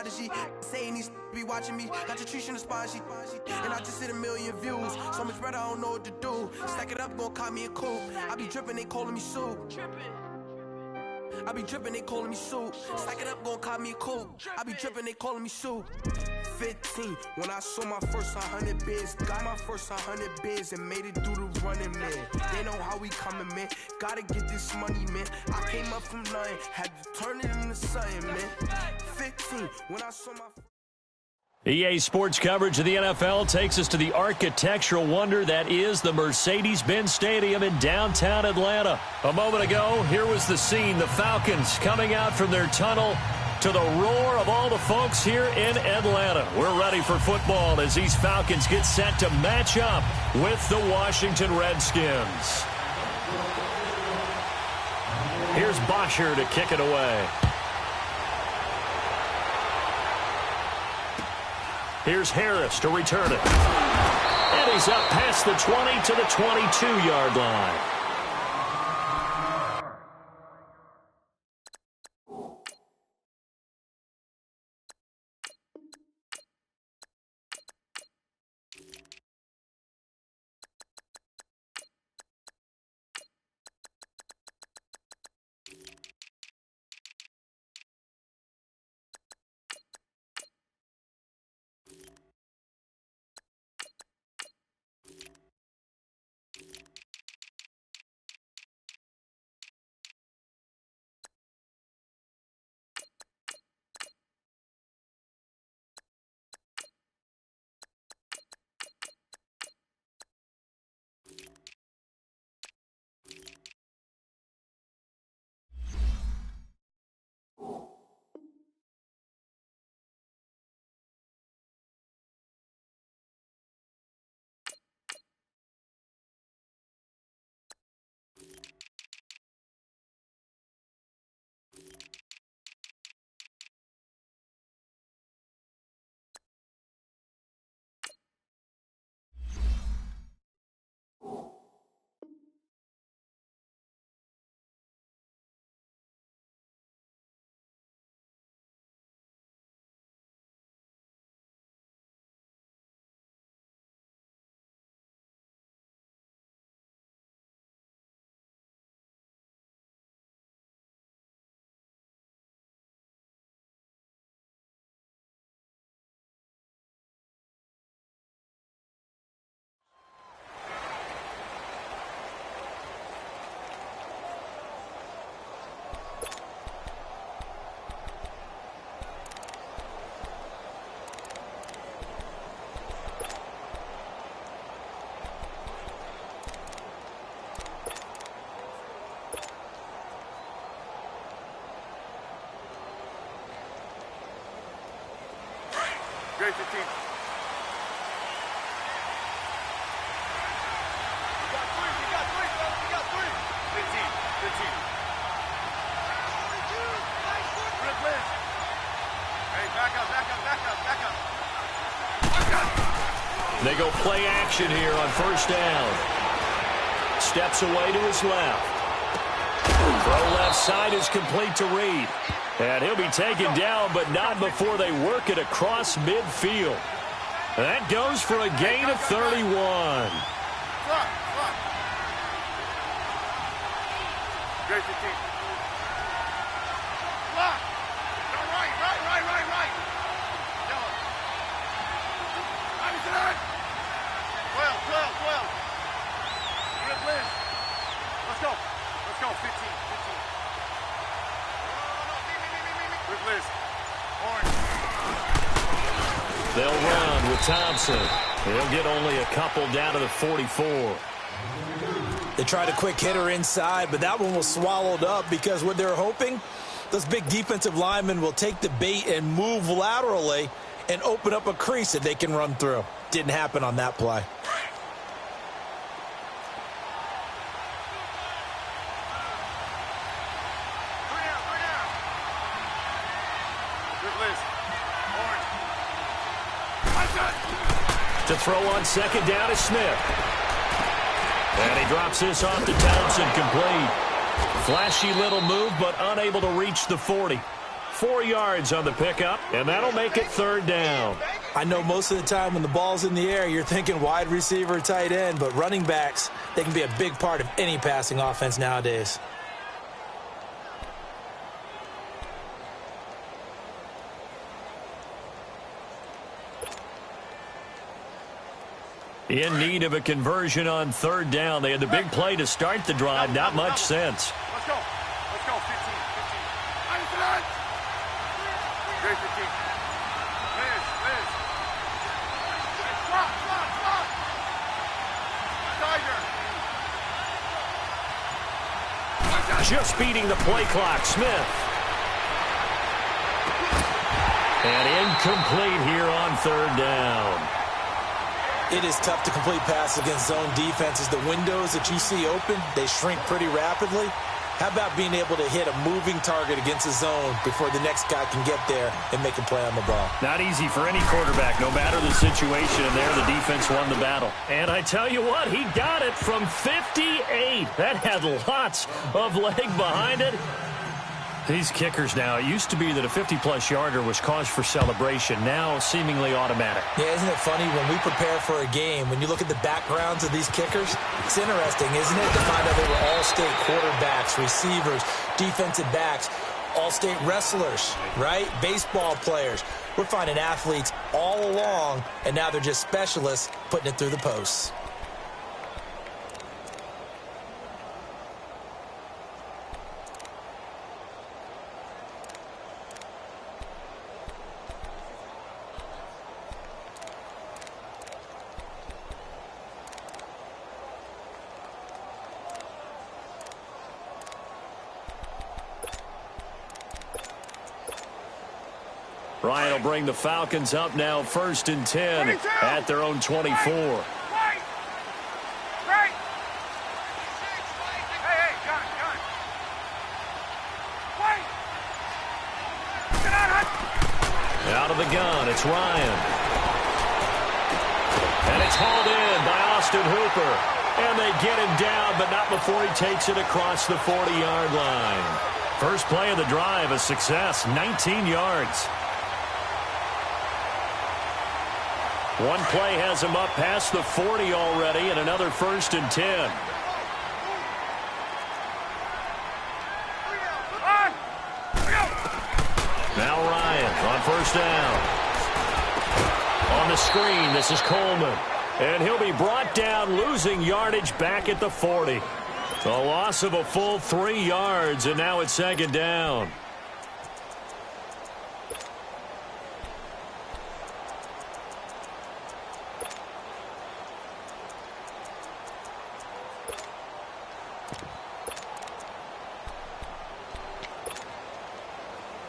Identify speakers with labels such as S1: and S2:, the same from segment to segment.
S1: prodigy. Saying these be watching me. Got your trees in the spine sheet. And I just hit 1 million views. So much better, I don't know what to do. Stack it up, gon' call me a cool. I be drippin', they calling me Sue. I be drippin', they calling me Sue. Stack it up, gon' call me a cool. I be drippin', they calling me Sue. 15, when I saw my first 100 bids. Got my first 100 bids and made it through the running, man. They know how we coming, man. Gotta get this money, man. I came up from nothing, had to turn it into something, man. 15, when I saw my...
S2: EA Sports coverage of the NFL takes us to the architectural wonder that is the Mercedes-Benz Stadium in downtown Atlanta. A moment ago, here was the scene. The Falcons coming out from their tunnel to the roar of all the folks here in Atlanta. We're ready for football as these Falcons get set to match up with the Washington Redskins. Here's Bosher to kick it away. Here's Harris to return it. And he's up past the 20 to the 22-yard line.
S3: Great 15. You got three, fellas, you got three. 15. Rip Liz. Hey, back up.
S2: They go play action here on first down. Steps away to his left. Throw left side is complete to Reed. And he'll be taken down, but not before they work it across midfield. That goes for a gain of 31.
S3: Great 15. Block. Right. Yellow. 12. Rip Liz. Let's go. 15. Rip Liz. Orange.
S2: They'll run with Thompson. They'll get only a couple down to the 44.
S4: They tried a quick hitter inside, but that one was swallowed up because what they're hoping, those big defensive linemen will take the bait and move laterally and open up a crease that they can run through. Didn't happen on that play.
S2: To throw on second down is Smith. And he drops this off to Thompson, complete. Flashy little move, but unable to reach the 40. 4 yards on the pickup, and that'll make it third down.
S4: I know most of the time when the ball's in the air, you're thinking wide receiver, tight end, but running backs, they can be a big part of any passing offense nowadays.
S2: In need of a conversion on third down. They had the big play to start the drive. Not much sense.
S3: Let's go. Let's go. 15. Great 15. Liz. Stop. Tiger.
S2: Just beating the play clock. Smith. And incomplete here on third down.
S4: It is tough to complete passes against zone defenses. The windows that you see open, they shrink pretty rapidly. How about being able to hit a moving target against a zone before the next guy can get there and make a play on the ball?
S2: Not easy for any quarterback, no matter the situation, and there the defense won the battle. And I tell you what, he got it from 58. That had lots of leg behind it. These kickers now, it used to be that a 50-plus yarder was cause for celebration. Now seemingly automatic.
S4: Yeah, isn't it funny when we prepare for a game, when you look at the backgrounds of these kickers, it's interesting, isn't it, to find out they were all-state quarterbacks, receivers, defensive backs, all-state wrestlers, right? Baseball players. We're finding athletes all along, and now they're just specialists putting it through the posts.
S2: Ryan will bring the Falcons up now, 1st and 10 at their own 24.
S3: Right. Hey, gun. Wait. Get
S2: Out of the gun, it's Ryan. And it's hauled in by Austin Hooper. And they get him down, but not before he takes it across the 40-yard line. First play of the drive, a success, 19 yards. One play has him up past the 40 already, and another 1st and 10. Now Ryan on 1st down. On the screen, this is Coleman. And he'll be brought down, losing yardage back at the 40. A loss of a full 3 yards, and now it's 2nd down.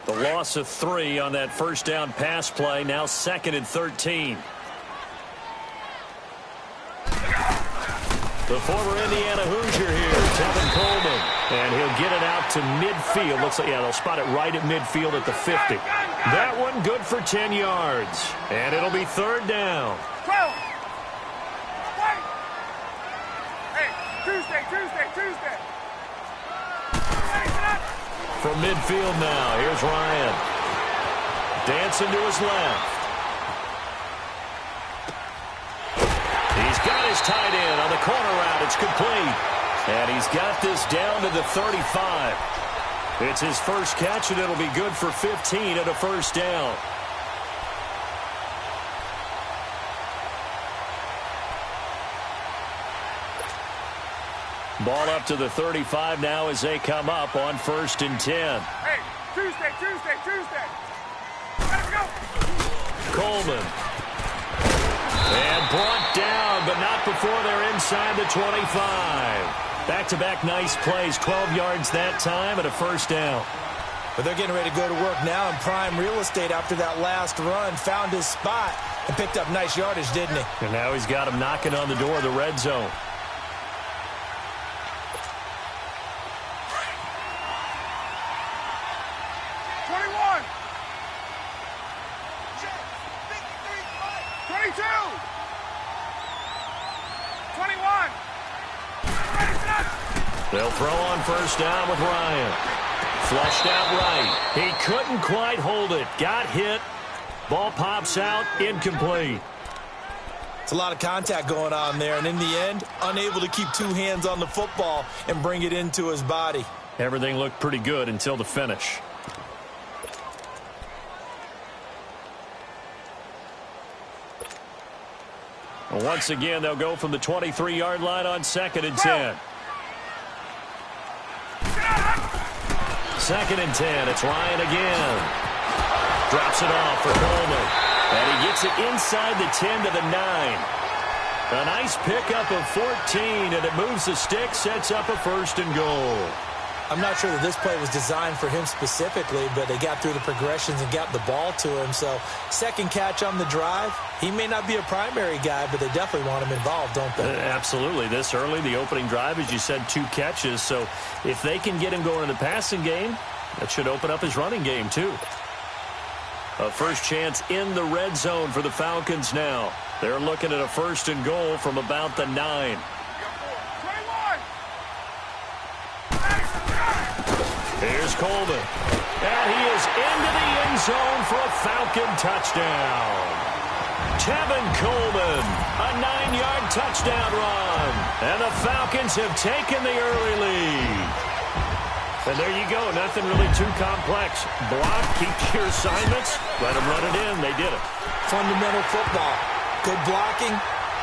S2: The loss of 3 on that 1st down pass play, now 2nd and 13. The former Indiana Hoosier here, Tevin Coleman. And he'll get it out to midfield. Looks like, yeah, they'll spot it right at midfield at the 50. That one good for 10 yards. And it'll be 3rd down.
S3: Hey, Tuesday.
S2: From midfield now, here's Ryan. Dancing to his left. He's got his tight end on the corner route. It's complete. And he's got this down to the 35. It's his first catch, and it'll be good for 15 at a 1st down. Ball up to the 35 now as they come up on 1st and 10.
S3: Hey, Tuesday. Let's go.
S2: Coleman. And brought down, but not before they're inside the 25. Back-to-back nice plays, 12 yards that time, and a 1st down.
S4: But they're getting ready to go to work now in prime real estate after that last run. Found his spot and picked up nice yardage, didn't he?
S2: And now he's got him knocking on the door of the red zone. They'll throw on 1st down with Ryan. Flushed out right. He couldn't quite hold it. Got hit. Ball pops out. Incomplete.
S4: It's a lot of contact going on there, and in the end, unable to keep two hands on the football and bring it into his body.
S2: Everything looked pretty good until the finish. Once again, they'll go from the 23-yard line on 2nd and 10. 2nd and 10. It's Ryan again. Drops it off for Coleman. And he gets it inside the 10 to the 9. A nice pickup of 14, and it moves the stick, sets up a 1st and goal.
S4: I'm not sure that this play was designed for him specifically, but they got through the progressions and got the ball to him. So, second catch on the drive. He may not be a primary guy, but they definitely want him involved, don't they?
S2: Absolutely. This early, the opening drive, as you said, 2 catches. So, if they can get him going in the passing game, that should open up his running game, too. A first chance in the red zone for the Falcons now. They're looking at a 1st and goal from about the 9. Here's Coleman. And he is into the end zone for a Falcon touchdown. Tevin Coleman, a 9-yard touchdown run. And the Falcons have taken the early lead. And there you go. Nothing really too complex. Block, keep your assignments, let them run it in. They did it.
S4: Fundamental football. Good blocking,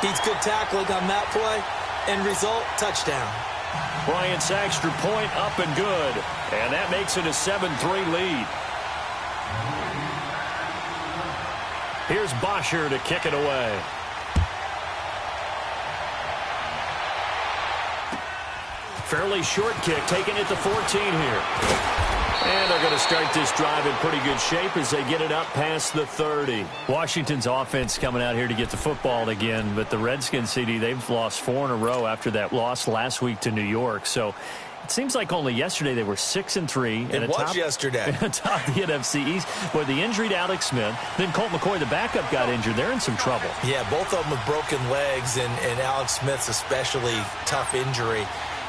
S4: beats good tackling on that play. End result, touchdown.
S2: Bryant's extra point up and good. And that makes it a 7-3 lead. Here's Bosher to kick it away. Fairly short kick, taken at the 14 here. And they're going to start this drive in pretty good shape as they get it up past the 30. Washington's offense coming out here to get the football again, but the Redskins, CD, they've lost 4 in a row after that loss last week to New York. So it seems like only yesterday they were 6-3.
S4: It was yesterday.
S2: Atop the NFC East. Boy, the injury to Alex Smith, then Colt McCoy, the backup, got injured. They're in some trouble.
S4: Yeah, both of them with broken legs, and Alex Smith's especially tough injury.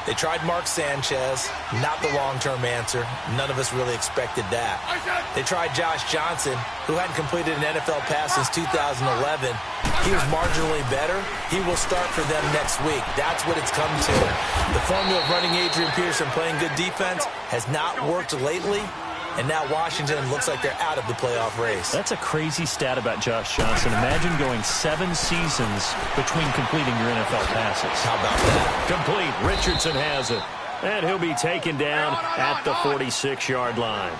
S4: They tried Mark Sanchez, not the long-term answer. None of us really expected that. They tried Josh Johnson, who hadn't completed an NFL pass since 2011. He was marginally better. He will start for them next week. That's what it's come to. The formula of running Adrian Peterson playing good defense has not worked lately. And now Washington looks like they're out of the playoff race.
S2: That's a crazy stat about Josh Johnson. Imagine going 7 seasons between completing your NFL passes.
S4: How about that?
S2: Complete. Richardson has it. And he'll be taken down at the 46-yard line.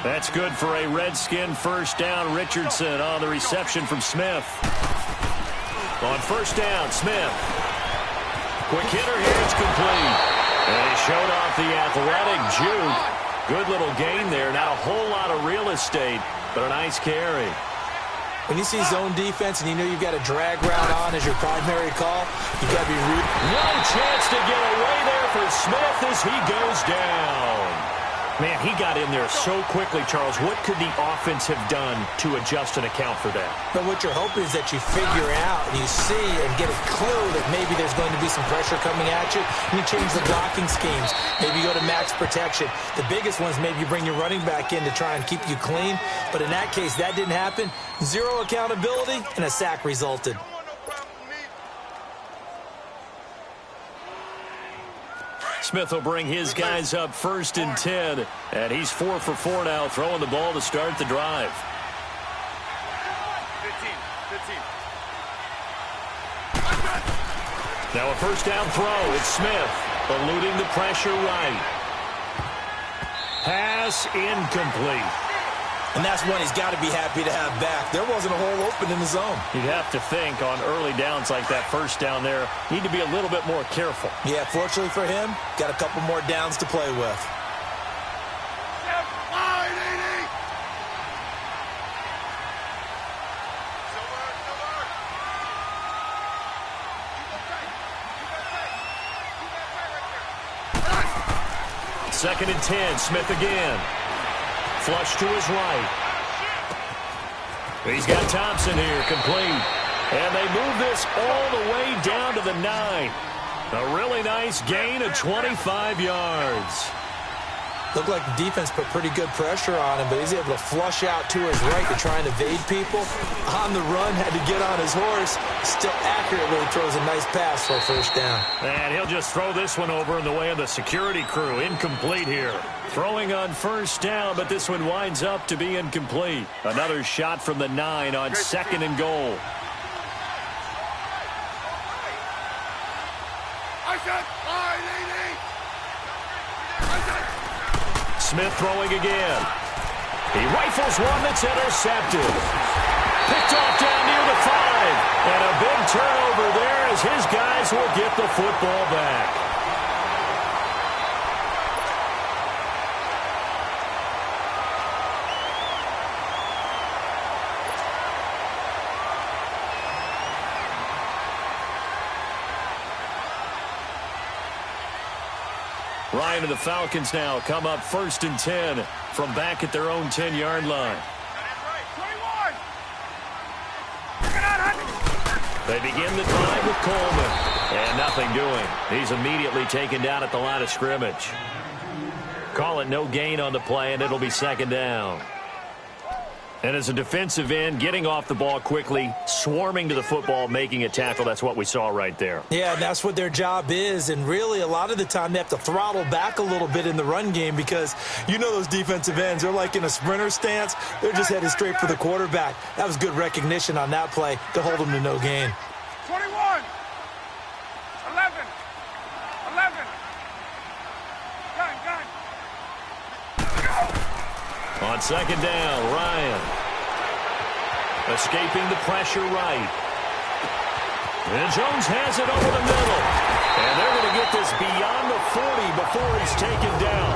S2: That's good for a Redskin first down. Richardson on the reception from Smith. On first down, Smith. Quick hitter here. It's complete. And he showed off the athletic juke. Good little gain there. Not a whole lot of real estate, but a nice carry.
S4: When you see zone defense and you know you've got a drag route on as your primary call, you've got to be rooted.
S2: No chance to get away there for Smith as he goes down. Man, he got in there so quickly, Charles. What could the offense have done to adjust and account for that?
S4: But what you're hoping is that you figure out and you see and get a clue that maybe there's going to be some pressure coming at you. And you change the blocking schemes. Maybe you go to max protection. The biggest one is maybe you bring your running back in to try and keep you clean. But in that case, that didn't happen. Zero accountability, and a sack resulted.
S2: Smith will bring his guys up 1st and 10. And he's 4 for 4 now, throwing the ball to start the drive.
S3: 15.
S2: Now a first down throw. It's Smith eluding the pressure right. Pass incomplete.
S4: And that's one he's got to be happy to have back. There wasn't a hole open in the zone.
S2: You'd have to think on early downs like that first down there, need to be a little bit more careful.
S4: Yeah, fortunately for him, got a couple more downs to play with.
S2: Second and 10, Smith again. Flush to his right. He's got Thompson here, complete. And they move this all the way down to the 9. A really nice gain of 25 yards.
S4: Looked like the defense put pretty good pressure on him, but he's able to flush out to his right to try and evade people. On the run, had to get on his horse. Still accurately throws a nice pass for a first down.
S2: And he'll just throw this one over in the way of the security crew. Incomplete here. Throwing on first down, but this one winds up to be incomplete. Another shot from the 9 on 2nd and goal. Smith throwing again. He rifles one that's intercepted. Picked off down near the 5. And a big turnover there as his guys will get the football back. Ryan and the Falcons now come up 1st and 10 from back at their own 10-yard line. They begin the drive with Coleman. And nothing doing. He's immediately taken down at the line of scrimmage. Call it no gain on the play, and it'll be 2nd down. And as a defensive end, getting off the ball quickly, swarming to the football, making a tackle, that's what we saw right there.
S4: Yeah, and that's what their job is. And really, a lot of the time, they have to throttle back a little bit in the run game because you know those defensive ends, they're like in a sprinter stance. They're just headed straight for the quarterback. That was good recognition on that play to hold them to no gain.
S3: 21, 11, 11. Gun.
S2: On 2nd down, Ryan. Escaping the pressure right. And Jones has it over the middle. And they're going to get this beyond the 40 before he's taken down.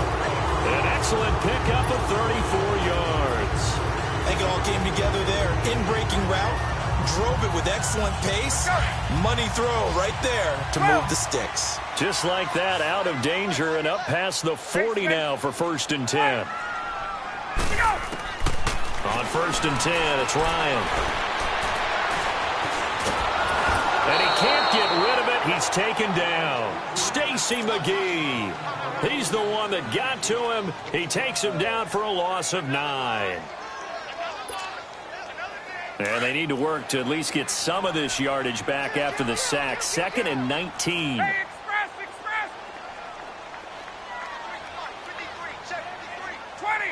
S2: An excellent pickup of 34 yards.
S4: I think it all came together there. In-breaking route. Drove it with excellent pace. Money throw right there to move the sticks.
S2: Just like that, out of danger and up past the 40 now for 1st and 10. On 1st and 10, it's Ryan. And he can't get rid of it. He's taken down. Stacy McGee. He's the one that got to him. He takes him down for a loss of 9. And they need to work to at least get some of this yardage back after the sack. 2nd and 19.
S3: Express. 20.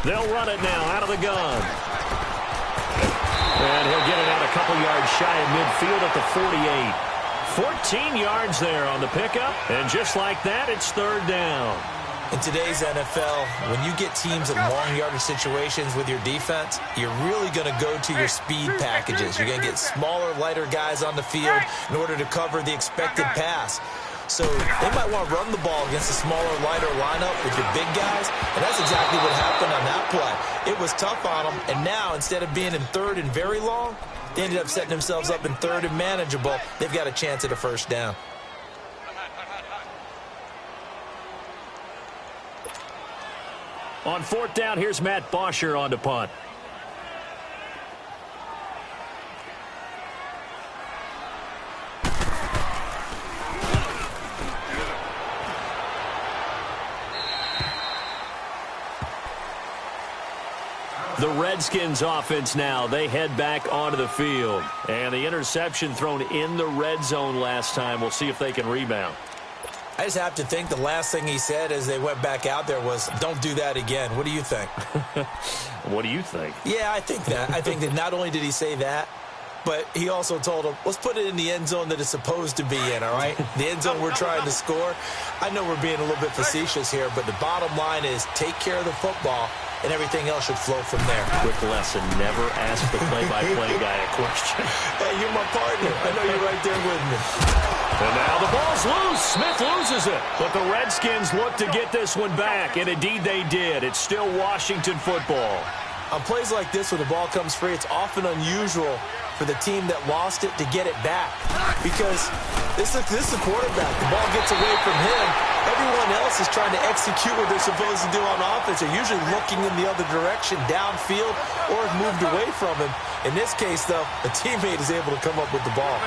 S2: They'll run it now out of the gun. And he'll get it out a couple yards shy of midfield at the 48. 14 yards there on the pickup. And just like that, it's 3rd down.
S4: In today's NFL, when you get teams in long yardage situations with your defense, you're really going to go to your speed packages. You're going to get smaller, lighter guys on the field in order to cover the expected pass. So they might want to run the ball against a smaller, lighter lineup with your big guys, and that's exactly what happened on that play. It was tough on them, and now instead of being in 3rd and very long, they ended up setting themselves up in 3rd and manageable. They've got a chance at a 1st down.
S2: On 4th down, here's Matt Bosher on to punt. The Redskins offense now, they head back onto the field. And the interception thrown in the red zone last time. We'll see if they can rebound.
S4: I just have to think the last thing he said as they went back out there was, don't do that again. What do you think?
S2: What do you think?
S4: Yeah, I think that. I think that not only did he say that, but he also told him, let's put it in the end zone that it's supposed to be in, all right? The end zone we're trying to score. I know we're being a little bit facetious here, but the bottom line is take care of the football, and everything else should flow from there.
S2: Quick lesson, never ask the play-by-play guy a question.
S4: Hey, you're my partner. I know you're right there with me.
S2: And now the ball's loose. Smith loses it. But the Redskins look to get this one back, and indeed they did. It's still Washington football.
S4: On plays like this, when the ball comes free, it's often unusual for the team that lost it to get it back. Because this is the quarterback. The ball gets away from him. Everyone else is trying to execute what they're supposed to do on offense. They're usually looking in the other direction, downfield, or have moved away from him. In this case, though, a teammate is able to come up with the ball.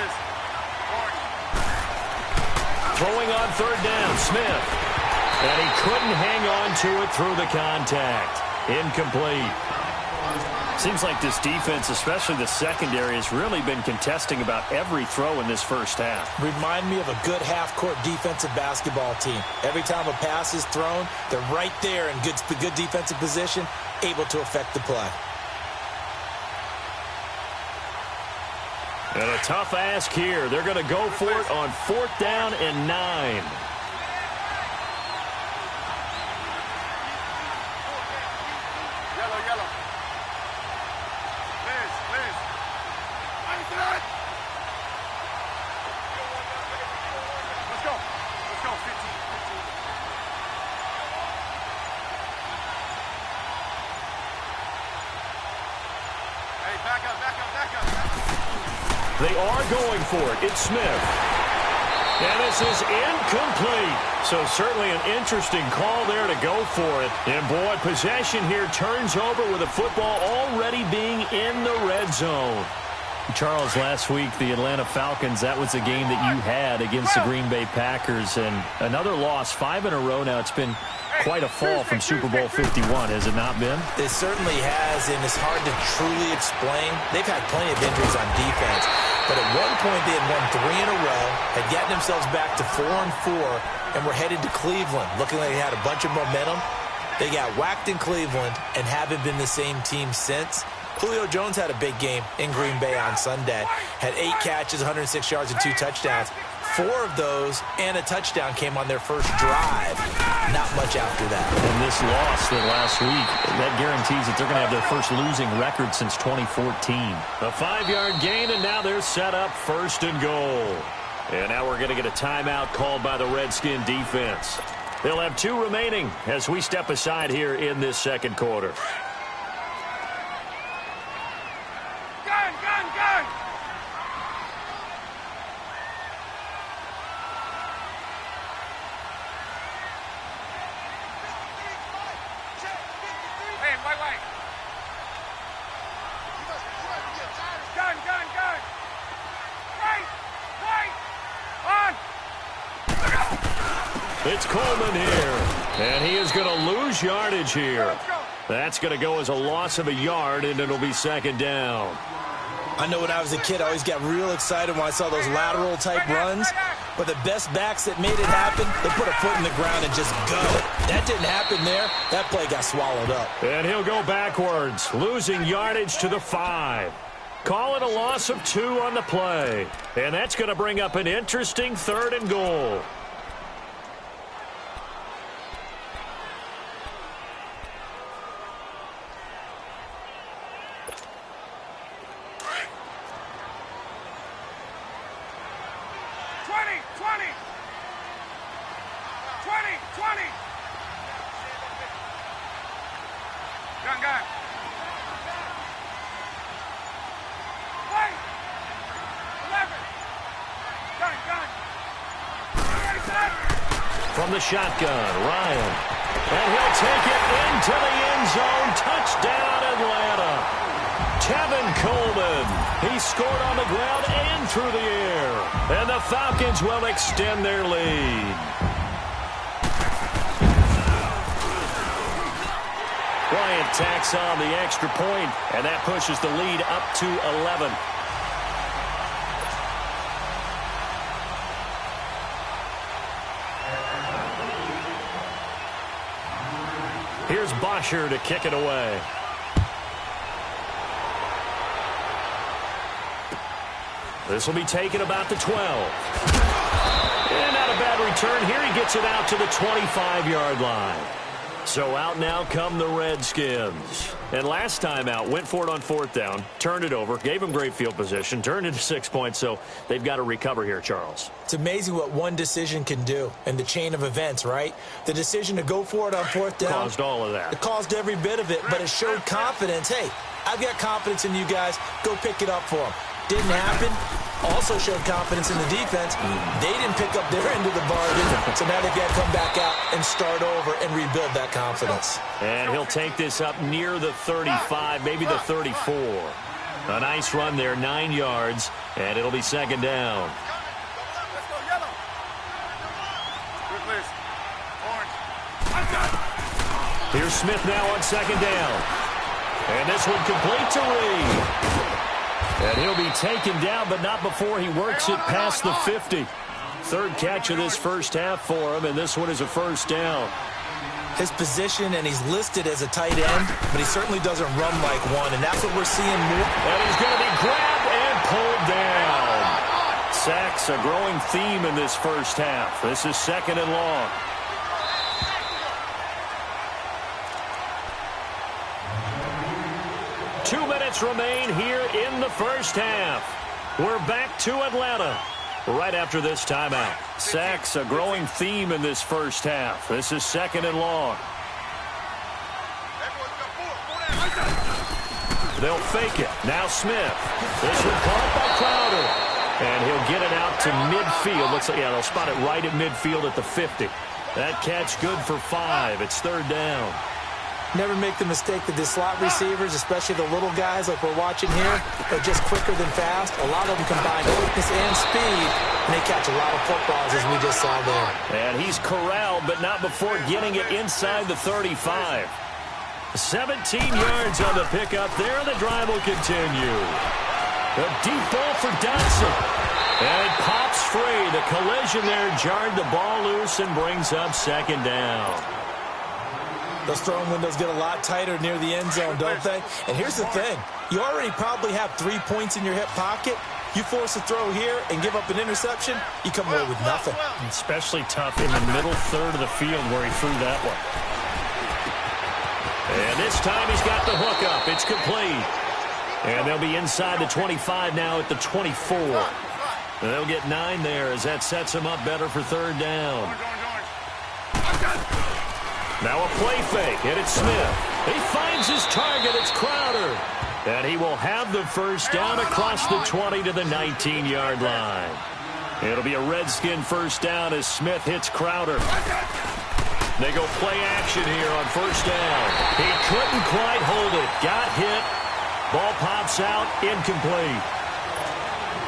S2: Throwing on third down, Smith. And he couldn't hang on to it through the contact. Incomplete. Seems like this defense, especially the secondary, has really been contesting about every throw in this first half.
S4: Remind me of a good half-court defensive basketball team. Every time a pass is thrown, they're right there in good defensive position, able to affect the play.
S2: And a tough ask here. They're going to go for it on 4th down and 9. They are going for it. It's Smith. And this is incomplete. So certainly an interesting call there to go for it. And boy, possession here turns over with the football already being in the red zone. Charles, last week, the Atlanta Falcons, that was a game that you had against the Green Bay Packers. And another loss, 5 in a row now. It's been quite a fall from Super Bowl 51, has it not been?
S4: It certainly has, and it's hard to truly explain. They've had plenty of injuries on defense, but at one point they had won 3 in a row, had gotten themselves back to 4-4, and were headed to Cleveland, looking like they had a bunch of momentum. They got whacked in Cleveland and haven't been the same team since. Julio Jones had a big game in Green Bay on Sunday. Had 8 catches, 106 yards, and 2 touchdowns. 4 of those and a touchdown came on their first drive. Not much after that.
S2: And this loss last week, that guarantees that they're going to have their first losing record since 2014. A 5-yard gain, and now they're set up 1st and goal. And now we're going to get a timeout called by the Redskin defense. They'll have 2 remaining as we step aside here in this second quarter. It's Coleman here, and he is going to lose yardage here. That's going to go as a loss of a yard, and it'll be 2nd down.
S4: I know when I was a kid, I always got real excited when I saw those lateral-type runs. But the best backs that made it happen, they put a foot in the ground and just go. That didn't happen there. That play got swallowed up.
S2: And he'll go backwards, losing yardage to the 5. Call it a loss of 2 on the play. And that's going to bring up an interesting 3rd and goal. From the shotgun, Ryan. And he'll take it into the end zone. Touchdown, Atlanta. Tevin Coleman. He scored on the ground and through the air. And the Falcons will extend their lead. Bryant tacks on the extra point, and that pushes the lead up to 11. Here's Bosher to kick it away. This will be taken about the 12. And not a bad return here. He gets it out to the 25-yard line. So out now come the Redskins. And last time out, went for it on 4th down, turned it over, gave him great field position, turned it to 6 points, so they've got to recover here, Charles.
S4: It's amazing what one decision can do in the chain of events, right? The decision to go for it on 4th down.
S2: Caused all of that.
S4: It caused every bit of it, but it showed confidence. Hey, I've got confidence in you guys. Go pick it up for them. Didn't happen. Also showed confidence in the defense. They didn't pick up their end of the bargain, so now they've got to come back out and start over and rebuild that confidence.
S2: And he'll take this up near the 35, maybe the 34. A nice run there, 9 yards, and it'll be 2nd down. Here's Smith now on second down. And this one complete to Reed. And he'll be taken down, but not before he works it past the 50. Third catch of this first half for him, and this one is a first down.
S4: His position, and he's listed as a tight end, but he certainly doesn't run like one, and that's what we're seeing more.
S2: And he's going to be grabbed and pulled down. Sacks a growing theme in this first half. This is second and long. Remain here in the first half. We're back to Atlanta right after this timeout. Sacks a growing theme in this first half. This is second and long. They'll fake it. Now Smith. This one caught by Crowder. And he'll get it out to midfield. Looks like, yeah, they'll spot it right at midfield at the 50. That catch good for 5. It's third down.
S4: Never make the mistake that the slot receivers, especially the little guys like we're watching here, are just quicker than fast. A lot of them combine quickness and speed, and they catch a lot of footballs, as we just saw there.
S2: And he's corralled, but not before getting it inside the 35. 17 yards on the pickup there. The drive will continue. A deep ball for Dotson. And it pops free. The collision there jarred the ball loose and brings up second down.
S4: Those throwing windows get a lot tighter near the end zone, don't they? And here's the thing. You already probably have 3 points in your hip pocket. You force a throw here and give up an interception, you come away with nothing.
S2: Especially tough in the middle third of the field where he threw that one. And this time he's got the hook up. It's complete. And they'll be inside the 25 now at the 24. And they'll get 9 there as that sets him up better for third down. Now a play fake, and it's Smith. He finds his target. It's Crowder. And he will have the first down across the 20 to the 19-yard line. It'll be a Redskin first down as Smith hits Crowder. They go play action here on first down. He couldn't quite hold it. Got hit. Ball pops out. Incomplete.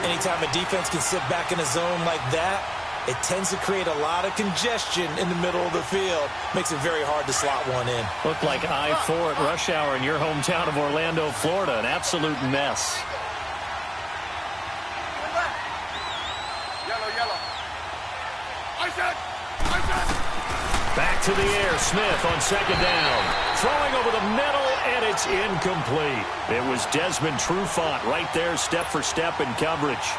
S4: Anytime a defense can sit back in a zone like that, it tends to create a lot of congestion in the middle of the field. Makes it very hard to slot one in.
S2: Looked like I-4 at rush hour in your hometown of Orlando, Florida. An absolute mess. Back to the air. Smith on second down. Throwing over the middle, and it's incomplete. It was Desmond Trufant right there, step for step in coverage.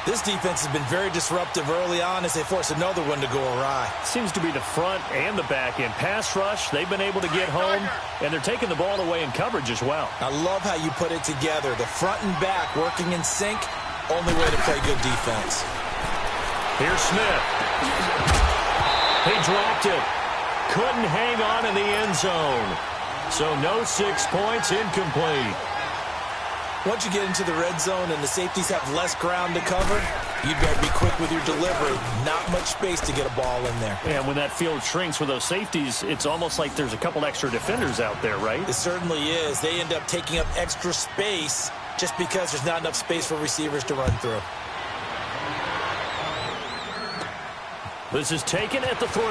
S4: This defense has been very disruptive early on as they force another one to go awry.
S2: Seems to be the front and the back end. Pass rush, they've been able to get home, and they're taking the ball away in coverage as well.
S4: I love how you put it together. The front and back working in sync, only way to play good defense.
S2: Here's Smith. He dropped it. Couldn't hang on in the end zone. So no 6 points, incomplete.
S4: Once you get into the red zone and the safeties have less ground to cover, you better be quick with your delivery. Not much space to get a ball in there.
S2: And when that field shrinks with those safeties, it's almost like there's a couple extra defenders out there, right?
S4: It certainly is. They end up taking up extra space just because there's not enough space for receivers to run through.
S2: This is taken at the 3.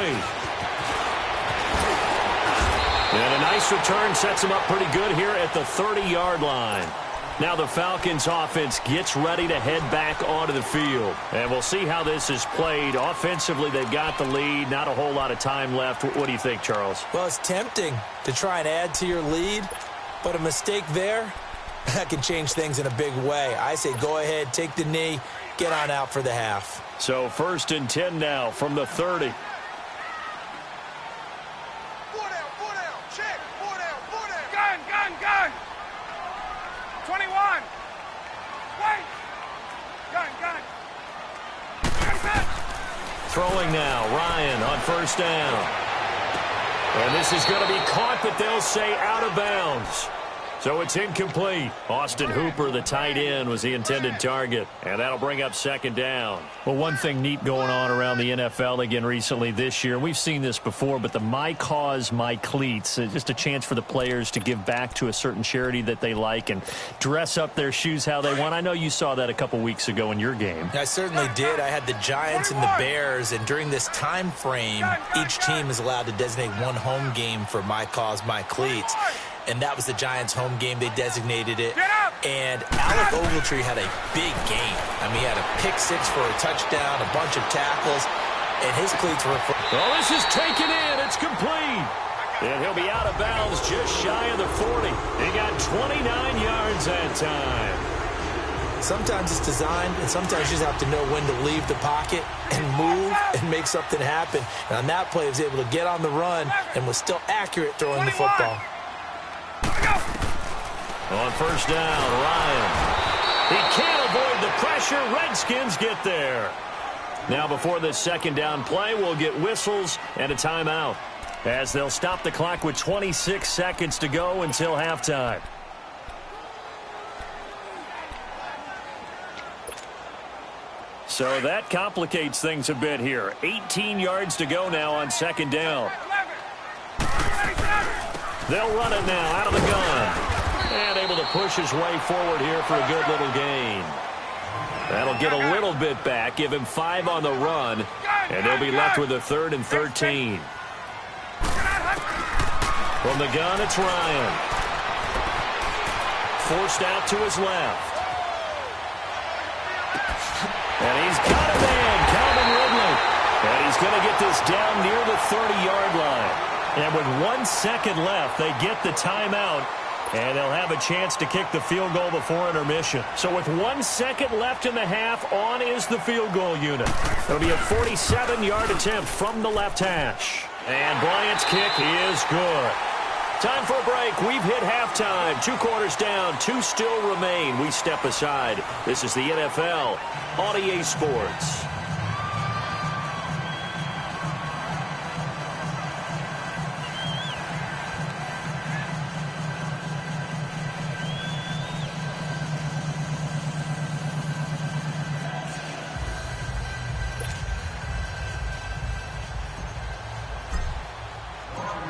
S2: And a nice return sets him up pretty good here at the 30-yard line. Now the Falcons offense gets ready to head back onto the field. And we'll see how this is played. Offensively, they've got the lead. Not a whole lot of time left. What do you think, Charles?
S4: Well, it's tempting to try and add to your lead, but a mistake there, that can change things in a big way. I say go ahead, take the knee, get on out for the half.
S2: So 1st and 10 now from the 30.
S3: Gun! 21! Wait! Gun!
S2: Throwing now, Ryan on first down. And this is going to be caught, but they'll say out of bounds. So it's incomplete. Austin Hooper, the tight end, was the intended target. And that'll bring up second down. Well, one thing neat going on around the NFL again recently this year, we've seen this before, but the My Cause, My Cleats, just a chance for the players to give back to a certain charity that they like and dress up their shoes how they want. I know you saw that a couple weeks ago in your game.
S4: I certainly did. I had the Giants and the Bears, and during this time frame, each team is allowed to designate one home game for My Cause, My Cleats. And that was the Giants' home game. They designated it. And Alec Ogletree had a big game. I mean, he had a pick six for a touchdown, a bunch of tackles, and his cleats were...
S2: Oh, this is taken in. It's complete. And he'll be out of bounds just shy of the 40. He got 29 yards that time.
S4: Sometimes it's designed, and sometimes you just have to know when to leave the pocket and move and make something happen. And on that play, he was able to get on the run and was still accurate throwing the football.
S2: On first down, Ryan. He can't avoid the pressure. Redskins get there. Now before this second down play, we'll get whistles and a timeout, as they'll stop the clock with 26 seconds to go until halftime. So that complicates things a bit here. 18 yards to go now on second down. They'll run it now out of the gun. And able to push his way forward here for a good little gain. That'll get a little bit back, give him 5 on the run, and they'll be left with a 3rd and 13. From the gun, it's Ryan. Forced out to his left. And he's got a man, Calvin Ridley. And he's going to get this down near the 30-yard line. And with 1 second left, they get the timeout. And they'll have a chance to kick the field goal before intermission. So with 1 second left in the half, on is the field goal unit. It'll be a 47-yard attempt from the left hash. And Bryant's kick is good. Time for a break. We've hit halftime. 2 quarters down, 2 still remain. We step aside. This is the NFL on EA Sports.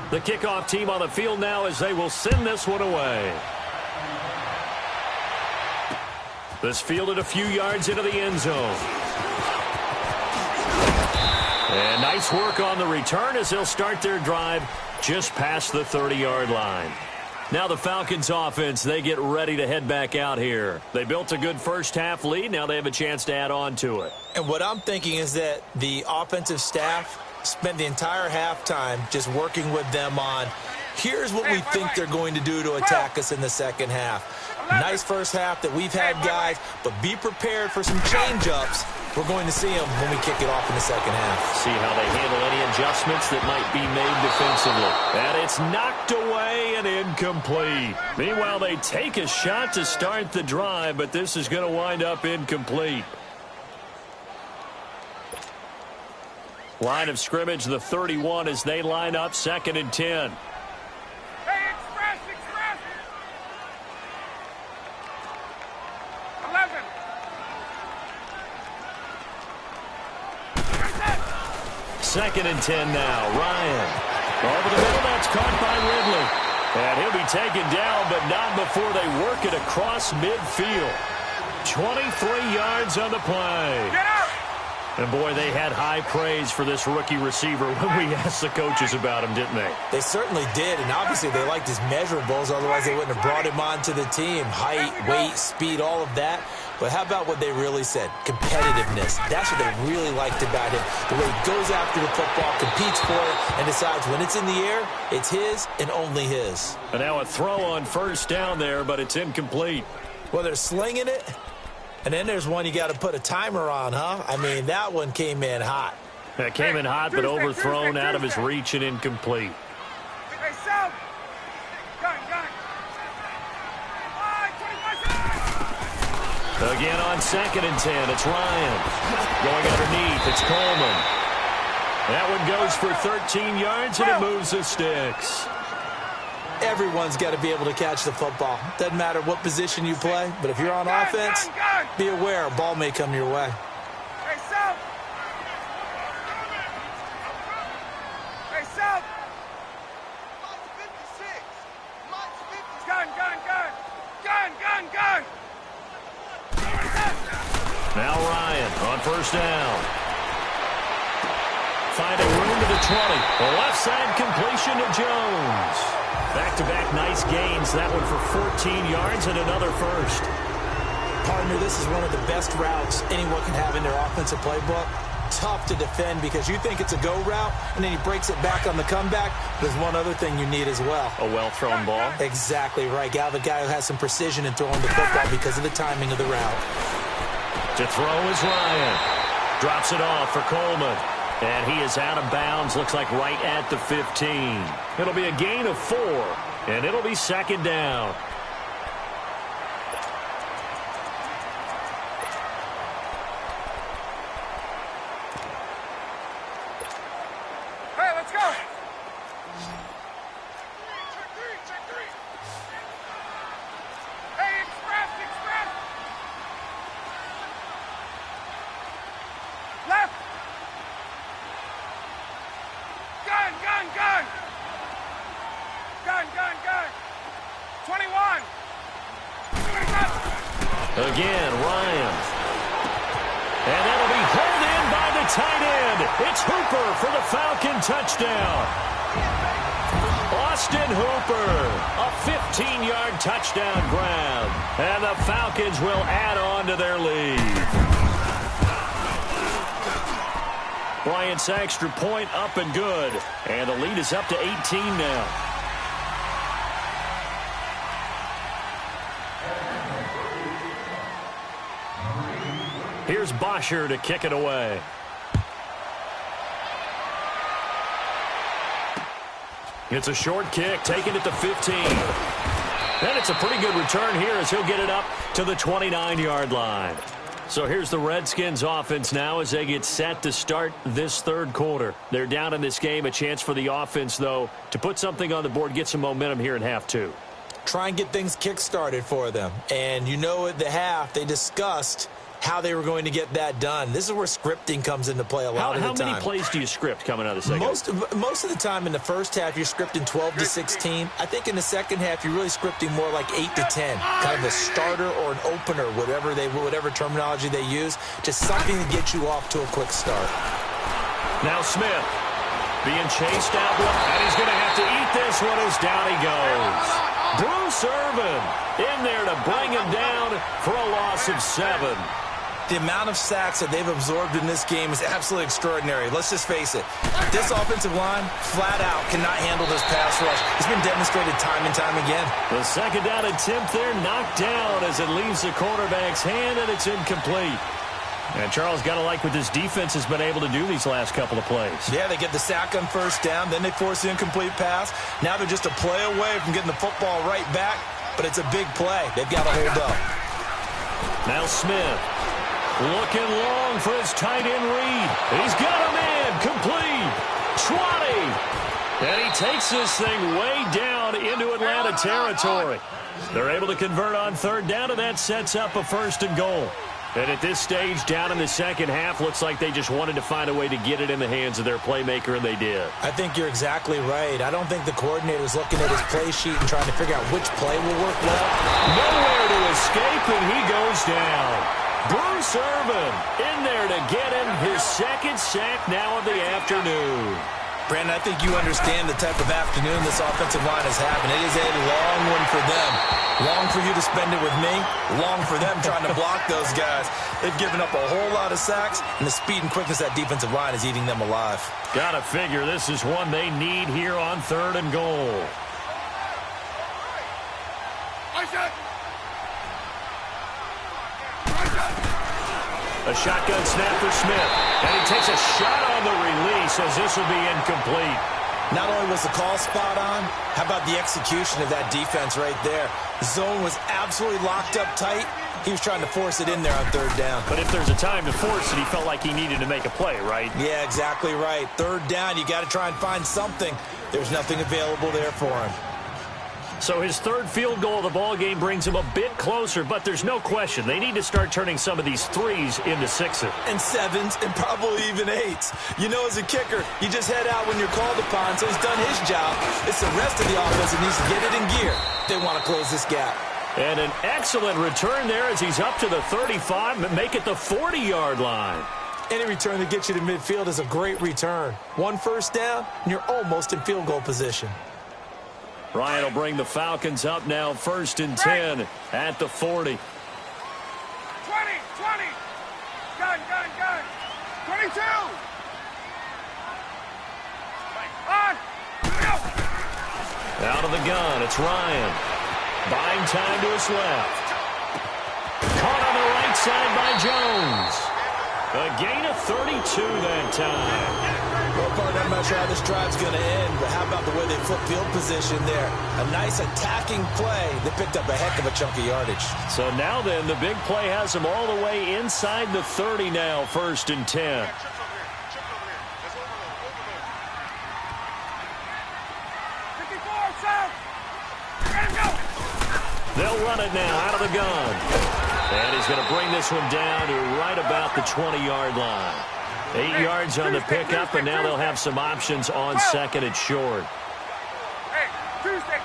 S2: The kickoff team on the field now as they will send this one away. This fielded a few yards into the end zone. And nice work on the return as they'll start their drive just past the 30-yard line. Now the Falcons offense, they get ready to head back out here. They built a good first half lead. Now they have a chance to add on to it.
S4: And what I'm thinking is that the offensive staff spent the entire halftime just working with them on, here's what we think they're going to do to attack us in the second half. Nice first half that we've had, guys, but be prepared for some change-ups. We're going to see them when we kick it off in the second half.
S2: See how they handle any adjustments that might be made defensively. And it's knocked away and incomplete. Meanwhile, they take a shot to start the drive, but this is going to wind up incomplete. Line of scrimmage, the 31 as they line up, 2nd and 10.
S3: Hey, express! 11.
S2: 2nd and 10 now. Ryan. Over the middle, that's caught by Ridley. And he'll be taken down, but not before they work it across midfield. 23 yards on the play.
S3: Get out!
S2: And, boy, they had high praise for this rookie receiver when we asked the coaches about him, didn't they?
S4: They certainly did, and obviously they liked his measurables. Otherwise, they wouldn't have brought him onto the team. Height, weight, speed, all of that. But how about what they really said? Competitiveness. That's what they really liked about him. The way he goes after the football, competes for it, and decides when it's in the air, it's his and only his.
S2: And now a throw on first down there, but it's incomplete.
S4: Well, they're slinging it. And then there's one you got to put a timer on, huh? I mean, that one came in hot.
S2: That came in hot, but overthrown out of his reach and incomplete.
S3: Hey, Sam! Gun!
S2: Again on 2nd and 10, it's Ryan. Going underneath, it's Coleman. That one goes for 13 yards, and it moves the sticks.
S4: Everyone's got to be able to catch the football. Doesn't matter what position you play, but if you're on offense, be aware a ball may come your way.
S3: Hey, South! Hey, South! Mike's 56. Mike's 56. Gun, gun, gun! Gun, gun, gun!
S2: Now Ryan on first down. Finding room to the 20. The left side completion to Jones. Back-to-back nice gains. That one for 14 yards and another first.
S4: Partner, this is one of the best routes anyone can have in their offensive playbook. Tough to defend because you think it's a go route, and then he breaks it back on the comeback. There's one other thing you need as well.
S2: A well-thrown ball.
S4: Exactly right. Got a guy who has some precision in throwing the football because of the timing of the route.
S2: To throw is Ryan. Drops it off for Coleman. And he is out of bounds, looks like right at the 15. It'll be a gain of 4, and it'll be second down.
S3: Hey, let's go! Hey, express, express! Left! Gun, gun, gun! Gun, gun, gun! 21!
S2: Again, Ryan. And that'll be hauled in by the tight end. It's Hooper for the Falcon touchdown. Austin Hooper, a 15-yard touchdown grab. And the Falcons will add on to their lead. Bryant's extra point up and good. And the lead is up to 18 now. Here's Bosher to kick it away. It's a short kick, taken at the 15. And it's a pretty good return here as he'll get it up to the 29-yard line. So here's the Redskins offense now as they get set to start this third quarter. They're down in this game. A chance for the offense, though, to put something on the board, get some momentum here in half two.
S4: Try and get things kick-started for them. And you know at the half they discussed how they were going to get that done. This is where scripting comes into play a lot of the time.
S2: How many plays do you script coming out of the second?
S4: Most of the time in the first half, you're scripting 12 to 16. I think in the second half, you're really scripting more like 8 to 10. Kind of a starter or an opener, whatever terminology they use. Just something to get you off to a quick start.
S2: Now Smith being chased out, and he's going to have to eat this one as down he goes. Bruce Irvin in there to bring him down for a loss of 7.
S4: The amount of sacks that they've absorbed in this game is absolutely extraordinary. Let's just face it. This offensive line, flat out, cannot handle this pass rush. It's been demonstrated time and time again.
S2: The second down attempt there knocked down as it leaves the quarterback's hand, and it's incomplete. And Charles, got to like what this defense has been able to do these last couple of plays. Yeah, they get the sack on first down, then they force the incomplete pass. Now they're just a play away from getting the football right back, but it's a big play. They've got to hold up. Now Smith. Looking long for his tight end read. He's got a man complete. 20. And he takes this thing way down into Atlanta territory. They're able to convert on third down, and that sets up a 1st and goal. And at this stage, down in the second half, looks like they just wanted to find a way to get it in the hands of their playmaker, and they did. I think you're exactly right. I don't think the coordinator's looking at his play sheet and trying to figure out which play will work well. Nowhere to escape, and he goes down. Bruce Irvin in there to get him his second sack now of the afternoon. Brandon, I think you understand the type of afternoon this offensive line is having. It is a long one for them. Long for you to spend it with me. Long for them trying to block those guys. They've given up a whole lot of sacks, and the speed and quickness of that defensive line is eating them alive. Gotta figure this is one they need here on 3rd and goal. A shotgun snap for Smith. And he takes a shot on the release as this will be incomplete. Not only was the call spot on, how about the execution of that defense right there? The zone was absolutely locked up tight. He was trying to force it in there on 3rd down. But if there's a time to force it, he felt like he needed to make a play, right? Yeah, exactly right. 3rd down, you got to try and find something. There's nothing available there for him. So his third field goal of the ball game brings him a bit closer, but there's no question they need to start turning some of these threes into sixes.
S4: And sevens, and probably even eights. You know, as a kicker, you just head out when you're called upon, so he's done his job. It's the rest of the offense that needs to get it in gear. They want to close this gap.
S2: And an excellent return there as he's up to the 35, but make it the 40-yard line.
S4: Any return that gets you to midfield is a great return. One first down, and you're almost in field goal position.
S2: Ryan will bring the Falcons up now, 1st and 10 at the 40.
S3: 20, 20. Gun. 22. On.
S2: Out of the gun, it's Ryan. Buying time to his left. Caught on the right side by Jones. A gain of 32 that time.
S4: Well, partner, I'm not sure how this drive's going to end, but how about the way they flip field position there? A nice attacking play. They picked up a heck of a chunk of yardage.
S2: So now then, the big play has them all the way inside the 30 now, 1st and 10. They'll run it now out of the gun. And he's going to bring this one down to right about the 20-yard line. 8 yards on the pickup, and now they'll have some options on 2nd and short.
S3: Hey, Tuesday.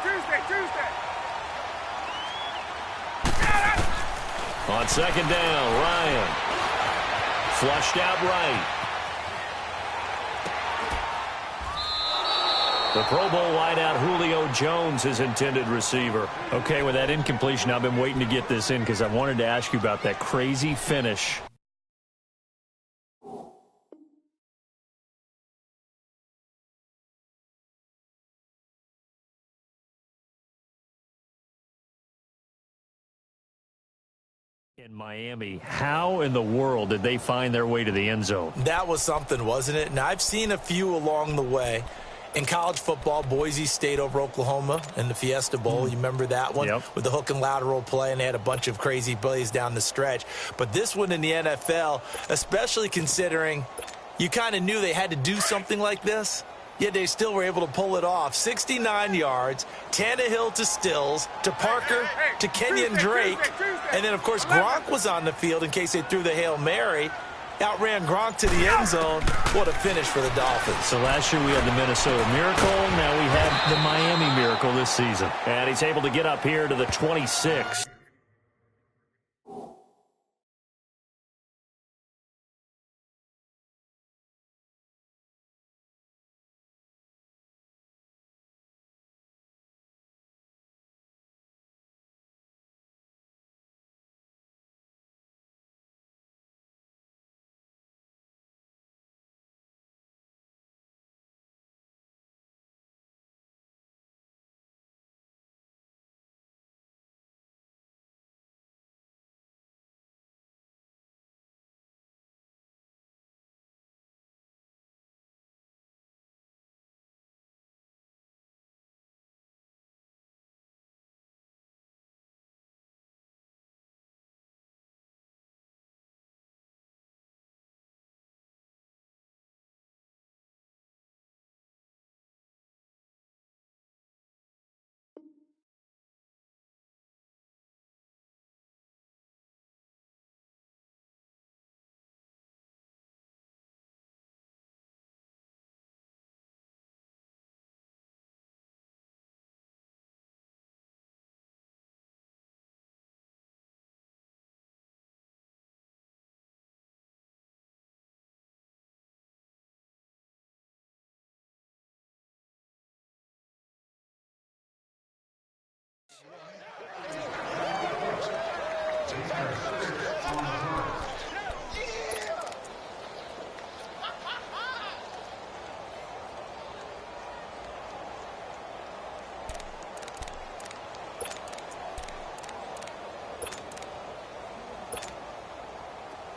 S2: On 2nd down, Ryan. Flushed out right. The Pro Bowl wideout Julio Jones, his intended receiver. Okay, with that incompletion, I've been waiting to get this in because I wanted to ask you about that crazy finish. In Miami, how in the world did they find their way to the end zone?
S4: That was something, wasn't it? And I've seen a few along the way. In college football, Boise State over Oklahoma in the Fiesta Bowl. You remember that one?
S2: Yep.
S4: With the hook and lateral play, and they had a bunch of crazy plays down the stretch. But this one in the NFL, especially considering you kind of knew they had to do something like this, yet they still were able to pull it off. 69 yards, Tannehill to Stills, to Parker, to Kenyon Drake. And then, of course, Gronk was on the field in case they threw the Hail Mary. Outran Gronk to the end zone. What a finish for the Dolphins.
S2: So last year we had the Minnesota Miracle. Now we have the Miami Miracle this season. And he's able to get up here to the 26.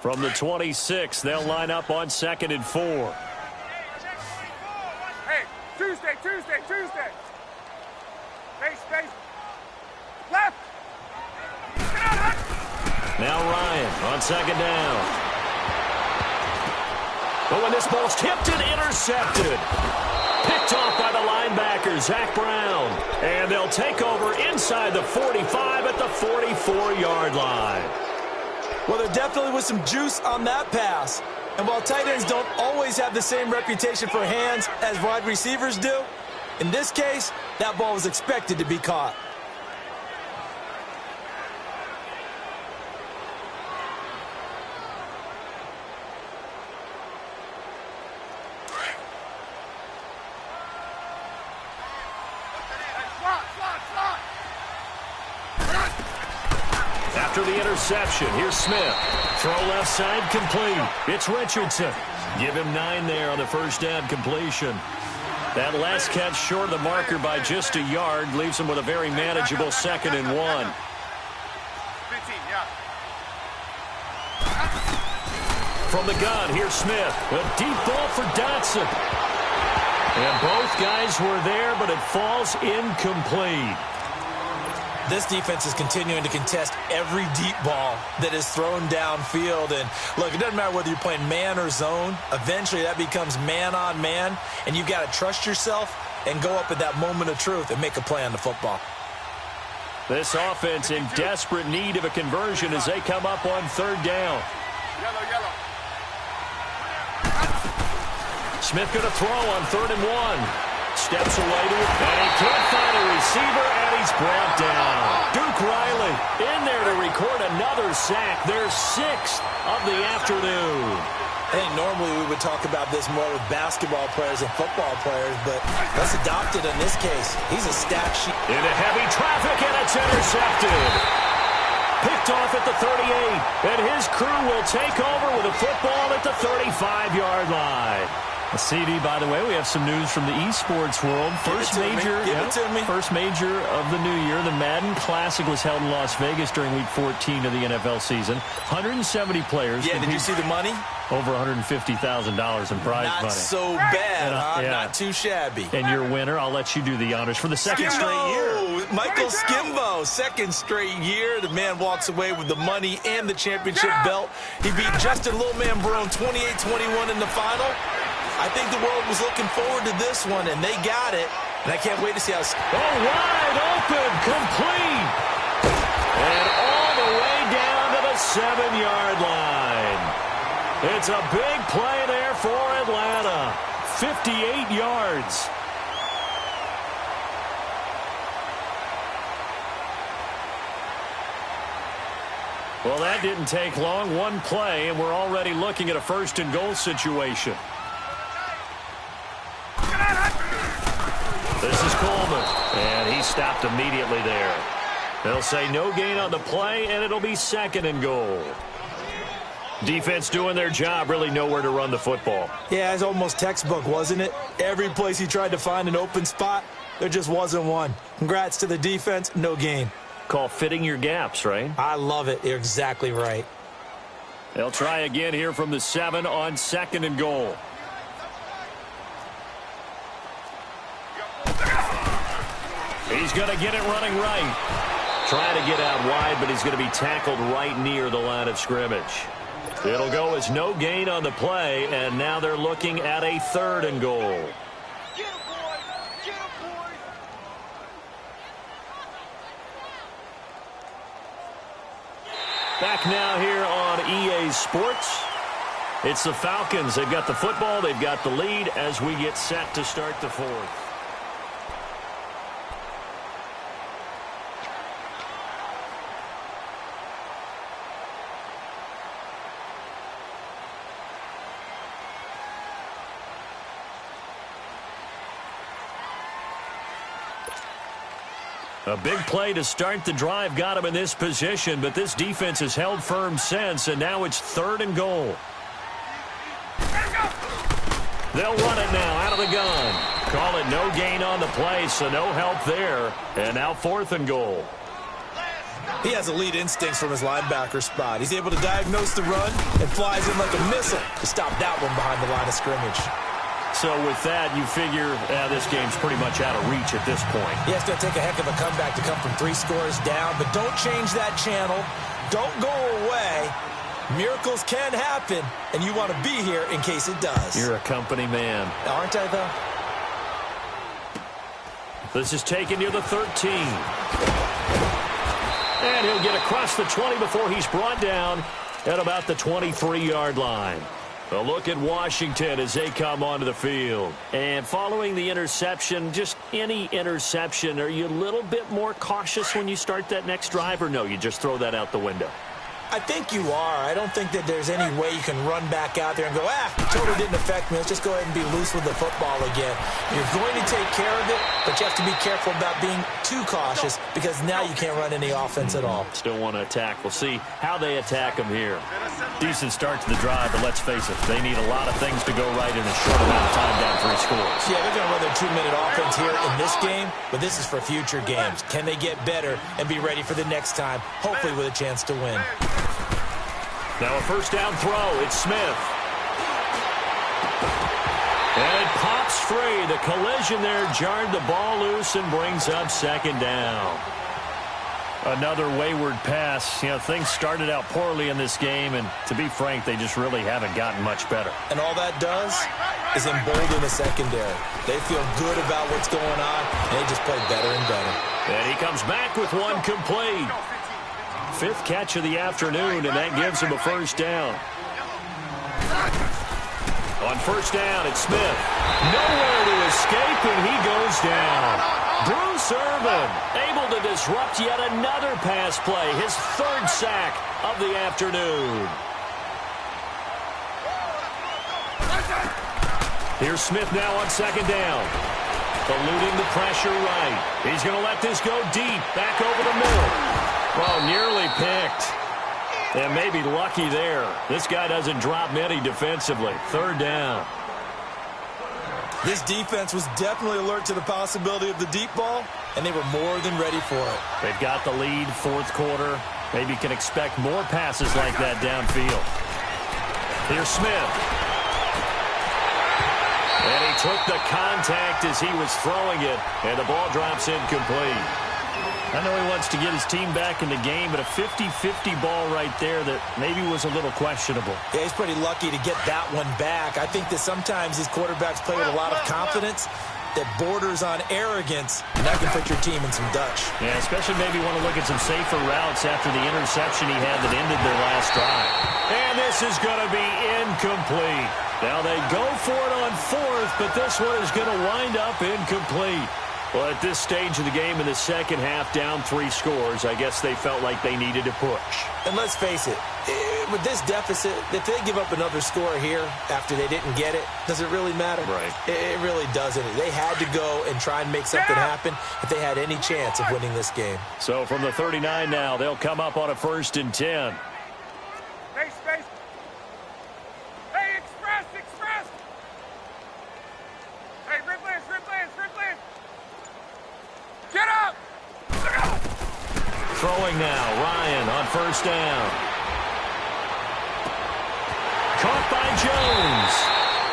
S2: From the 26, they'll line up on 2nd and 4.
S3: Hey, Tuesday. Space. Left.
S2: Now Ryan on 2nd down. But when this ball's tipped and intercepted. Picked off by the linebacker, Zach Brown. And they'll take over inside the 45 at the 44-yard line.
S4: Well, there definitely was some juice on that pass. And while tight ends don't always have the same reputation for hands as wide receivers do, in this case, that ball was expected to be caught.
S2: After the interception, here's Smith. Throw left side, complete. It's Richardson. Give him 9 there on the first down completion. That last catch short of the marker by just a yard leaves him with a very manageable 2nd and 1. From the gun, here's Smith. A deep ball for Dotson. And both guys were there, but it falls incomplete.
S4: This defense is continuing to contest every deep ball that is thrown downfield. And, look, it doesn't matter whether you're playing man or zone. Eventually, that becomes man-on-man, and you've got to trust yourself and go up at that moment of truth and make a play on the football.
S2: This offense in desperate need of a conversion as they come up on 3rd down. Smith going to throw on 3rd and 1. Steps away to it, and he can't find a receiver, and he's brought down. Duke Riley in there to record another sack, their 6th of the afternoon.
S4: I think normally we would talk about this more with basketball players and football players, but let's adopt it in this case. He's a stat sheet.
S2: Into heavy traffic, and it's intercepted. Picked off at the 38, and his crew will take over with a football at the 35-yard line. A CD, by the way, we have some news from the esports world. First major of the new year. The Madden Classic was held in Las Vegas during Week 14 of the NFL season. 170 players.
S4: Yeah, did you see the money?
S2: Over $150,000 in prize money.
S4: Not so bad,
S2: Yeah.
S4: Not too shabby.
S2: And your winner, I'll let you do the honors for the second straight year.
S4: Michael Skimbo, 2nd straight year. The man walks away with the money and the championship belt. He beat Justin Little Man Brown 28-21 in the final. I think the world was looking forward to this one, and they got it. And I can't wait to see how...
S2: wide open, complete. And all the way down to the 7-yard line. It's a big play there for Atlanta. 58 yards. Well, that didn't take long. One play, and we're already looking at a 1st and goal situation. This is Coleman, and he stopped immediately there. They'll say no gain on the play, and it'll be 2nd and goal. Defense doing their job, really nowhere to run the football.
S4: Yeah, it's almost textbook, wasn't it? Every place he tried to find an open spot, there just wasn't one. Congrats to the defense, no gain.
S2: Call fitting your gaps, right?
S4: I love it. You're exactly right.
S2: They'll try again here from the 7 on 2nd and goal. He's going to get it running right. Trying to get out wide, but he's going to be tackled right near the line of scrimmage. It'll go as no gain on the play, and now they're looking at a 3rd and goal. Back now here on EA Sports. It's the Falcons. They've got the football. They've got the lead as we get set to start the 4th. A big play to start the drive got him in this position, but this defense has held firm since, and now it's 3rd and goal. They'll run it now out of the gun. Call it no gain on the play, so no help there. And now 4th and goal.
S4: He has elite instincts from his linebacker spot. He's able to diagnose the run and flies in like a missile to stop that one behind the line of scrimmage.
S2: So with that, you figure this game's pretty much out of reach at this point.
S4: Yeah, it's going to take a heck of a comeback to come from 3 scores down, but don't change that channel. Don't go away. Miracles can happen, and you want to be here in case it does.
S2: You're a company man.
S4: Aren't I, though?
S2: This is taken near the 13. And he'll get across the 20 before he's brought down at about the 23-yard line. A look at Washington as they come onto the field. And following the interception, just any interception, are you a little bit more cautious when you start that next drive, or no, you just throw that out the window?
S4: I think you are. I don't think that there's any way you can run back out there and go, totally didn't affect me. Let's just go ahead and be loose with the football again. You're going to take care of it, but you have to be careful about being too cautious because now you can't run any offense at all.
S2: Still want to attack. We'll see how they attack them here. Decent start to the drive, but let's face it, they need a lot of things to go right in a short amount of time down 3 scores.
S4: Yeah, they're going to run their 2-minute offense here in this game, but this is for future games. Can they get better and be ready for the next time, hopefully with a chance to win?
S2: Now a first down throw. It's Smith. And it pops free. The collision there jarred the ball loose and brings up second down. Another wayward pass. You know, things started out poorly in this game, and to be frank, they just really haven't gotten much better.
S4: And all that does is embolden the secondary. They feel good about what's going on, and they just play better and better.
S2: And he comes back with one complete. 5th catch of the afternoon, and that gives him a first down. On first down, it's Smith. Nowhere to escape, and he goes down. Bruce Irvin able to disrupt yet another pass play, his 3rd sack of the afternoon. Here's Smith now on second down. Eluding the pressure right. He's going to let this go deep, back over the middle. Oh, nearly picked. And maybe lucky there. This guy doesn't drop many defensively. 3rd down.
S4: This defense was definitely alert to the possibility of the deep ball, and they were more than ready for it.
S2: They've got the lead, 4th quarter. Maybe can expect more passes like that downfield. Here's Smith. And he took the contact as he was throwing it, and the ball drops incomplete. I know he wants to get his team back in the game, but a 50-50 ball right there that maybe was a little questionable.
S4: Yeah, he's pretty lucky to get that one back. I think that sometimes these quarterbacks play with a lot of confidence that borders on arrogance, and that can put your team in some Dutch.
S2: Yeah, especially maybe want to look at some safer routes after the interception he had that ended their last drive. And this is going to be incomplete. Now they go for it on 4th, but this one is going to wind up incomplete. Well, at this stage of the game in the second half, down 3 scores, I guess they felt like they needed to push.
S4: And let's face it, with this deficit, if they give up another score here after they didn't get it, does it really matter?
S2: Right.
S4: It really doesn't. They had to go and try and make something happen if they had any chance of winning this game.
S2: So from the 39 now, they'll come up on a 1st and 10.
S3: Space. Hey, express. Hey, rip Lance. Get up!
S2: Throwing now, Ryan on first down. Caught by Jones.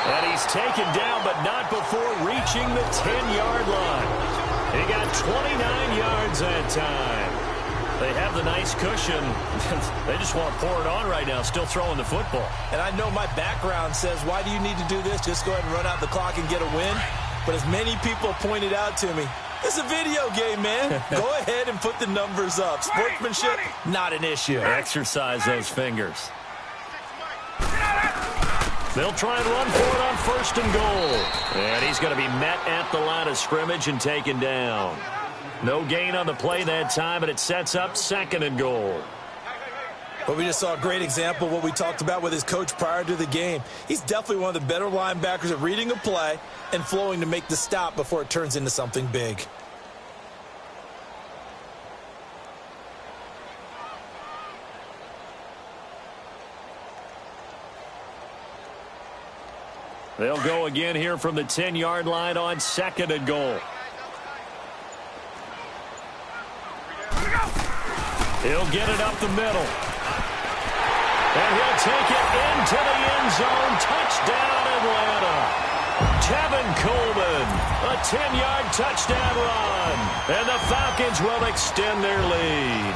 S2: And he's taken down, but not before reaching the 10-yard line. He got 29 yards that time. They have the nice cushion. They just want to pour it on right now, still throwing the football.
S4: And I know my background says, why do you need to do this? Just go ahead and run out the clock and get a win. But as many people pointed out to me, it's a video game, man. Go ahead and put the numbers up. Sportsmanship, not an issue.
S2: Exercise those fingers. They'll try and run for it on 1st and goal. And he's going to be met at the line of scrimmage and taken down. No gain on the play that time, and it sets up 2nd and goal.
S4: But we just saw a great example of what we talked about with his coach prior to the game. He's definitely one of the better linebackers at reading a play and flowing to make the stop before it turns into something big.
S2: They'll go again here from the 10-yard line on 2nd and goal. He'll get it up the middle. And he'll take it into the end zone. Touchdown, Atlanta. Tevin Coleman, a 10-yard touchdown run. And the Falcons will extend their lead.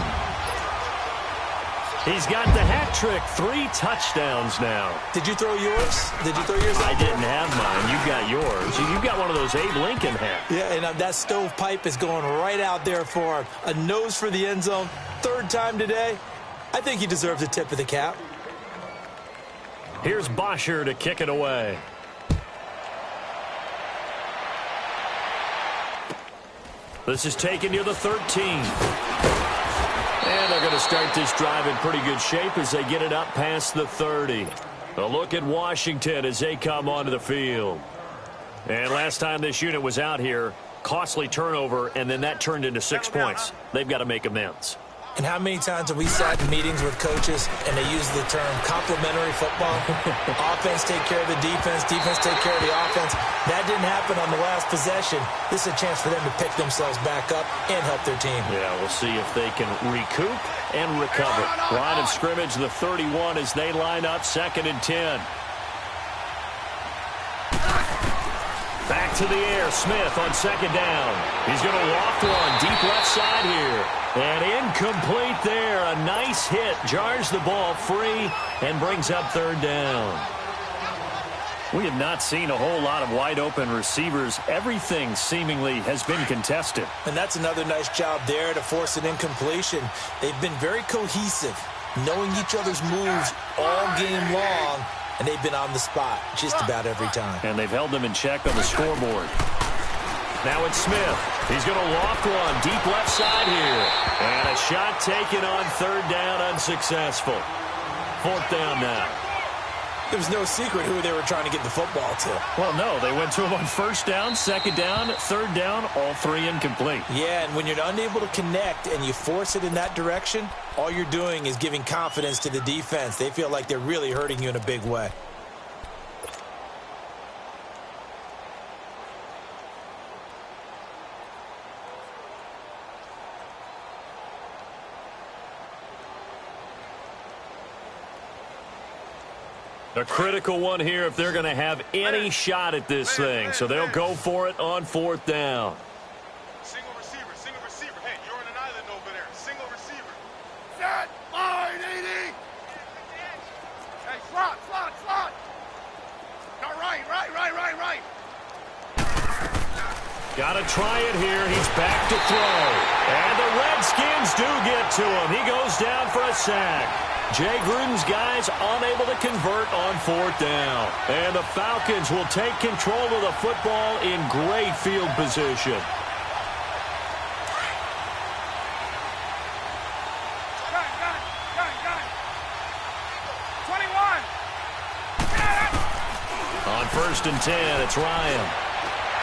S2: He's got the hat trick. 3 touchdowns now.
S4: Did you throw yours? Did you throw yours?
S2: I didn't have mine. You've got yours. You've got one of those Abe Lincoln hats.
S4: Yeah, and that stovepipe is going right out there for him. A nose for the end zone. 3rd time today. I think he deserves a tip of the cap.
S2: Here's Bosher to kick it away. This is taken near the 13. And they're going to start this drive in pretty good shape as they get it up past the 30. A look at Washington as they come onto the field. And last time this unit was out here, costly turnover, and then that turned into 6 points. They've got to make amends.
S4: And how many times have we sat in meetings with coaches and they use the term complementary football? Offense take care of the defense, defense take care of the offense. That didn't happen on the last possession. This is a chance for them to pick themselves back up and help their team.
S2: Yeah, we'll see if they can recoup and recover. Line of scrimmage, the 31 as they line up 2nd and 10. Back to the air, Smith on 2nd down. He's going to loft one deep left side here. And incomplete there. A nice hit. Jars the ball free and brings up 3rd down. We have not seen a whole lot of wide open receivers. Everything seemingly has been contested.
S4: And that's another nice job there to force an incompletion. They've been very cohesive, knowing each other's moves all game long, and they've been on the spot just about every time.
S2: And they've held them in check on the scoreboard. Now it's Smith. He's going to loft one deep left side here. And a shot taken on 3rd down, unsuccessful. 4th down now.
S4: There was no secret who they were trying to get the football to.
S2: Well, no, they went to him on 1st down, 2nd down, 3rd down, all 3 incomplete.
S4: Yeah, and when you're unable to connect and you force it in that direction, all you're doing is giving confidence to the defense. They feel like they're really hurting you in a big way.
S2: A critical one here if they're going to have any shot at this thing. So they'll go for it on 4th down.
S3: Single receiver, single receiver. Hey, you're on an island over there. Single receiver. Set, line, 80. Hey, slot. No, right.
S2: Got to try it here. He's back to throw. And the Redskins do get to him. He goes down for a sack. Jay Gruden's guys unable to convert on 4th down. And the Falcons will take control of the football in great field position.
S3: Gun. 21.
S2: On 1st and 10, it's Ryan.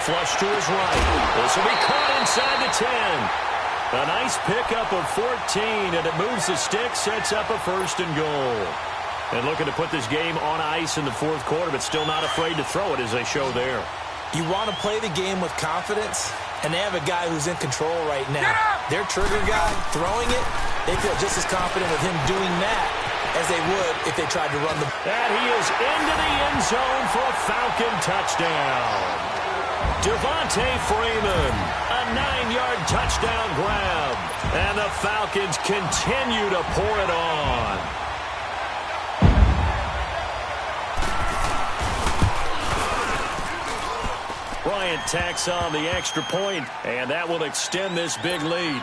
S2: Flush to his right. This will be caught inside the 10. A nice pickup of 14, and it moves the stick, sets up a 1st and goal. And looking to put this game on ice in the 4th quarter, but still not afraid to throw it as they show there.
S4: You want to play the game with confidence, and they have a guy who's in control right now. Their trigger guy throwing it, they feel just as confident with him doing that as they would if they tried to run the...
S2: And he is into the end zone for a Falcon touchdown. Devontae Freeman, a 9-yard touchdown grab. And the Falcons continue to pour it on. Bryant tacks on the extra point, and that will extend this big lead.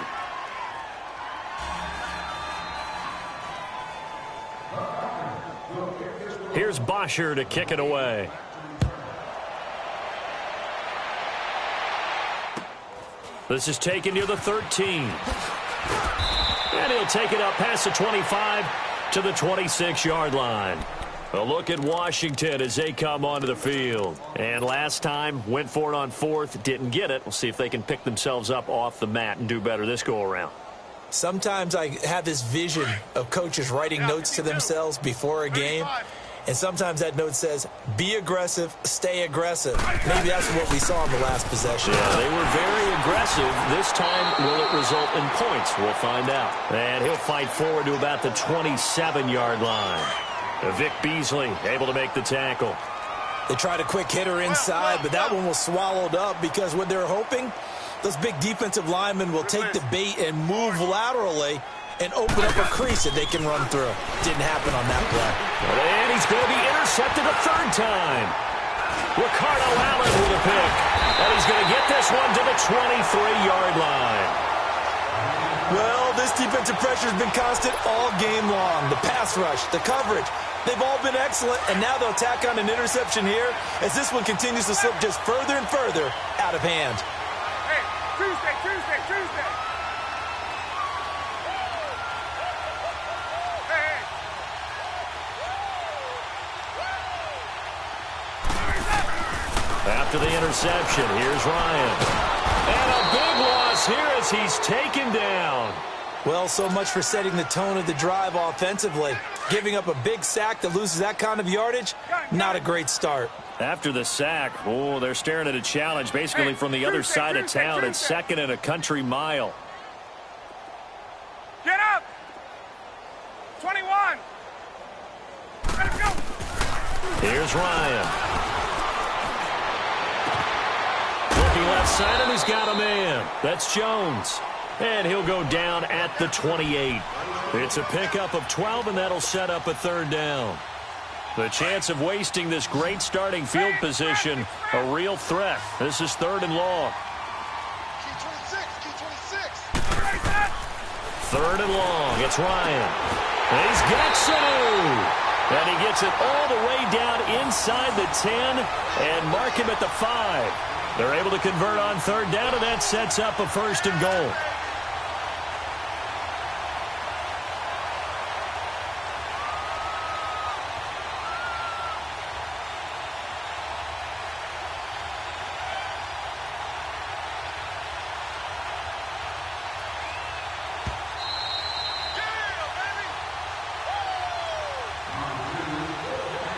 S2: Here's Bosher to kick it away. This is taken near the 13. And he'll take it up past the 25 to the 26-yard line. A look at Washington as they come onto the field. And last time, went for it on 4th, didn't get it. We'll see if they can pick themselves up off the mat and do better this go-around.
S4: Sometimes I have this vision of coaches writing notes to themselves before a game. And sometimes that note says, be aggressive, stay aggressive. Maybe that's what we saw in the last possession.
S2: Yeah, they were very aggressive. This time, will it result in points? We'll find out. And he'll fight forward to about the 27-yard line. Vic Beasley able to make the tackle.
S4: They tried a quick hitter inside, but that one was swallowed up because what they're hoping, those big defensive linemen will take the bait and move laterally and open up a crease that they can run through. Didn't happen on that play.
S2: And he's going to be intercepted a third time. Ricardo Allen with a pick. And he's going to get this one to the 23-yard line.
S4: Well, this defensive pressure has been constant all game long. The pass rush, the coverage, they've all been excellent, and now they'll tack on an interception here as this one continues to slip just further and further out of hand.
S3: Hey, Tuesday. Hey.
S2: After the interception, here's Ryan. And a big loss here as he's taken down.
S4: Well, so much for setting the tone of the drive offensively. Giving up a big sack that loses that kind of yardage, not a great start.
S2: After the sack, they're staring at a challenge basically from the other side of town. It's second and a country mile.
S3: Get up! 21! Let him go!
S2: Here's Ryan. Looking left side, and he's got a man. That's Jones. And he'll go down at the 28. It's a pickup of 12, and that'll set up a third down. The chance of wasting this great starting field position, a real threat. This is third and long.
S3: Key 26!
S2: Third and long. It's Ryan. And he's got Sanu. And he gets it all the way down inside the 10 and mark him at the 5. They're able to convert on third down, and that sets up a first and goal.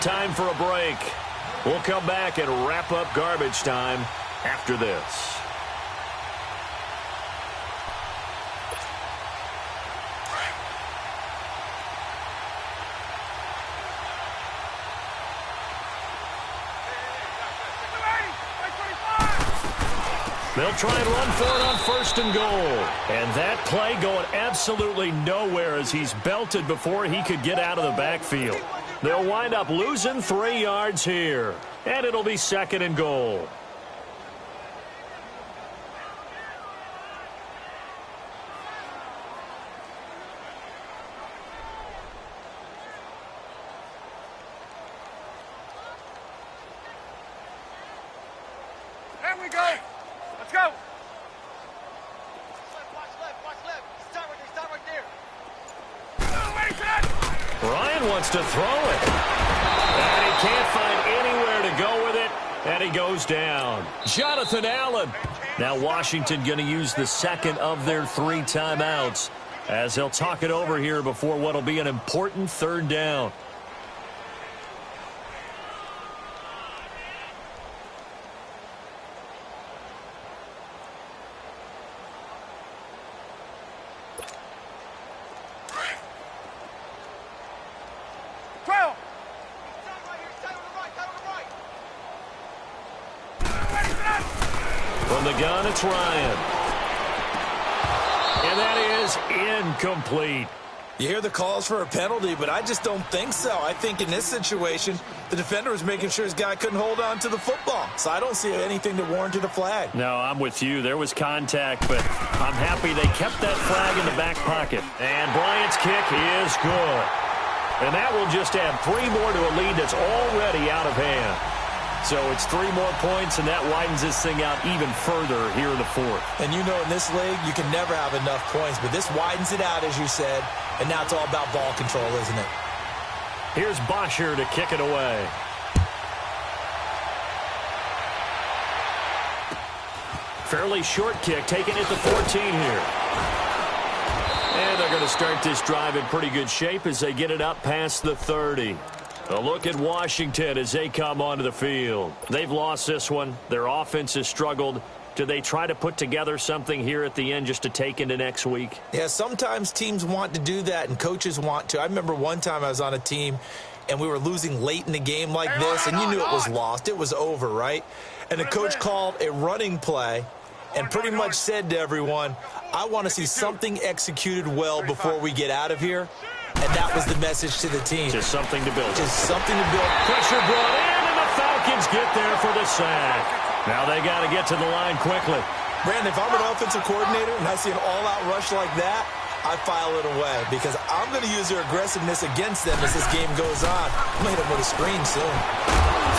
S2: Time for a break. We'll come back and wrap up garbage time after this. They'll try and run for it on first and goal. And that play going absolutely nowhere as he's belted before he could get out of the backfield. They'll wind up losing 3 yards here. And it'll be second and goal.
S3: There we go. Let's go.
S5: Watch left. Start right there.
S2: Ryan wants to throw it. And he can't find anywhere to go with it. And he goes down. Jonathan Allen. Now Washington going to use the second of their 3 timeouts as they'll talk it over here before what will be an important third down. From the gun, it's Ryan. And that is incomplete.
S4: You hear the calls for a penalty, but I just don't think so. I think in this situation, the defender was making sure his guy couldn't hold on to the football. So I don't see anything that warranted a flag.
S2: No, I'm with you. There was contact, but I'm happy they kept that flag in the back pocket. And Bryant's kick is good. And that will just add 3 more to a lead that's already out of hand. So it's 3 more points, and that widens this thing out even further here in the fourth.
S4: And you know in this league, you can never have enough points, but this widens it out, as you said, and now it's all about ball control, isn't it?
S2: Here's Bosher to kick it away. Fairly short kick, taken at the 14 here. And they're going to start this drive in pretty good shape as they get it up past the 30. A look at Washington as they come onto the field. They've lost this one. Their offense has struggled. Do they try to put together something here at the end just to take into next week?
S4: Yeah, sometimes teams want to do that and coaches want to. I remember one time I was on a team and we were losing late in the game like this, and you knew it was lost. It was over, right? And the coach called a running play, and pretty much said to everyone, I want to see something executed well before we get out of here. And that was the message to the team.
S2: Just something to build.
S4: Just something to build.
S2: Pressure brought in, and the Falcons get there for the sack. Now they got to get to the line quickly.
S4: Brandon, if I'm an offensive coordinator and I see an all-out rush like that, I file it away because I'm going to use their aggressiveness against them as this game goes on. I'm going to hit them with a screen soon.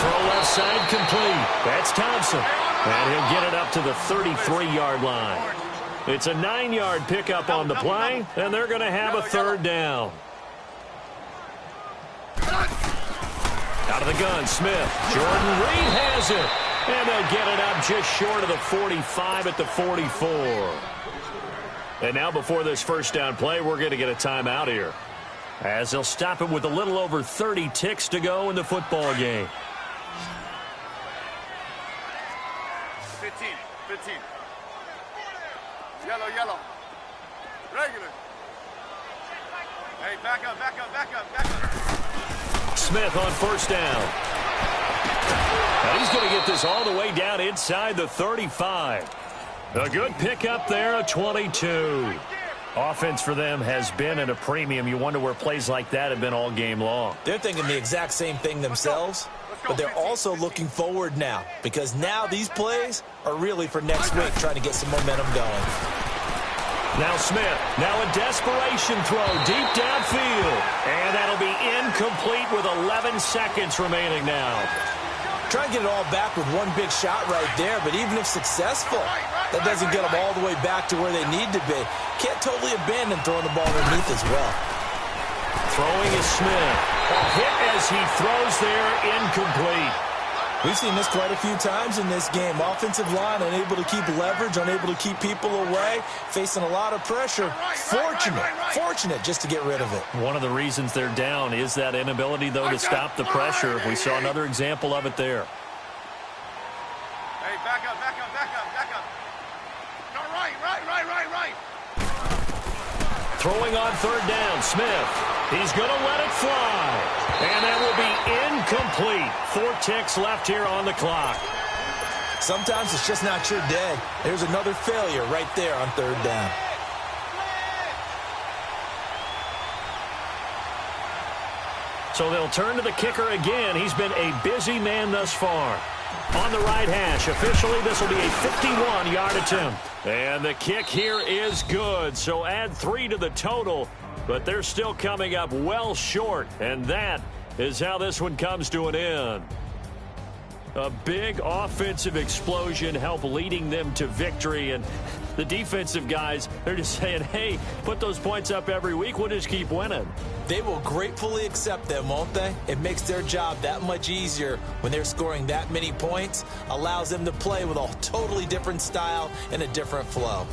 S2: Throw left side complete. That's Thompson. And he'll get it up to the 33-yard line. It's a 9-yard pickup on the play, and they're going to have a third down. Out of the gun, Smith. Jordan Reed has it. And they'll get it up just short of the 45 at the 44. And now before this first down play, we're going to get a timeout here, as they'll stop it with a little over 30 ticks to go in the football game.
S3: 15. Yellow. Regular. Hey, back up.
S2: Smith on first down. Now he's going to get this all the way down inside the 35. A good pickup there, a 22. Offense for them has been at a premium. You wonder where plays like that have been all game long.
S4: They're thinking the exact same thing themselves, but they're also looking forward now because now these plays are really for next week, trying to get some momentum going.
S2: Now Smith, now a desperation throw deep downfield. And that'll be incomplete with 11 seconds remaining now.
S4: Try and get it all back with one big shot right there, but even if successful, that doesn't get them all the way back to where they need to be. Can't totally abandon throwing the ball underneath as well.
S2: Throwing is Smith. A hit as he throws there, incomplete.
S4: We've seen this quite a few times in this game. Offensive line unable to keep leverage, unable to keep people away, facing a lot of pressure. Fortunate just to get rid of it.
S2: One of the reasons they're down is that inability, though, to stop the pressure. We saw another example of it there.
S3: Hey, back up. No, right.
S2: Throwing on third down, Smith. He's going to let it fly. And that will be incomplete. 4 ticks left here on the clock.
S4: Sometimes it's just not your day. There's another failure right there on third down.
S2: So they'll turn to the kicker again. He's been a busy man thus far. On the right hash, officially this will be a 51-yard attempt. And the kick here is good. So add 3 to the total. But they're still coming up well short. And that is how this one comes to an end. A big offensive explosion helped leading them to victory. And the defensive guys, they're just saying, hey, put those points up every week. We'll just keep winning.
S4: They will gratefully accept them, won't they? It makes their job that much easier when they're scoring that many points. Allows them to play with a totally different style and a different flow.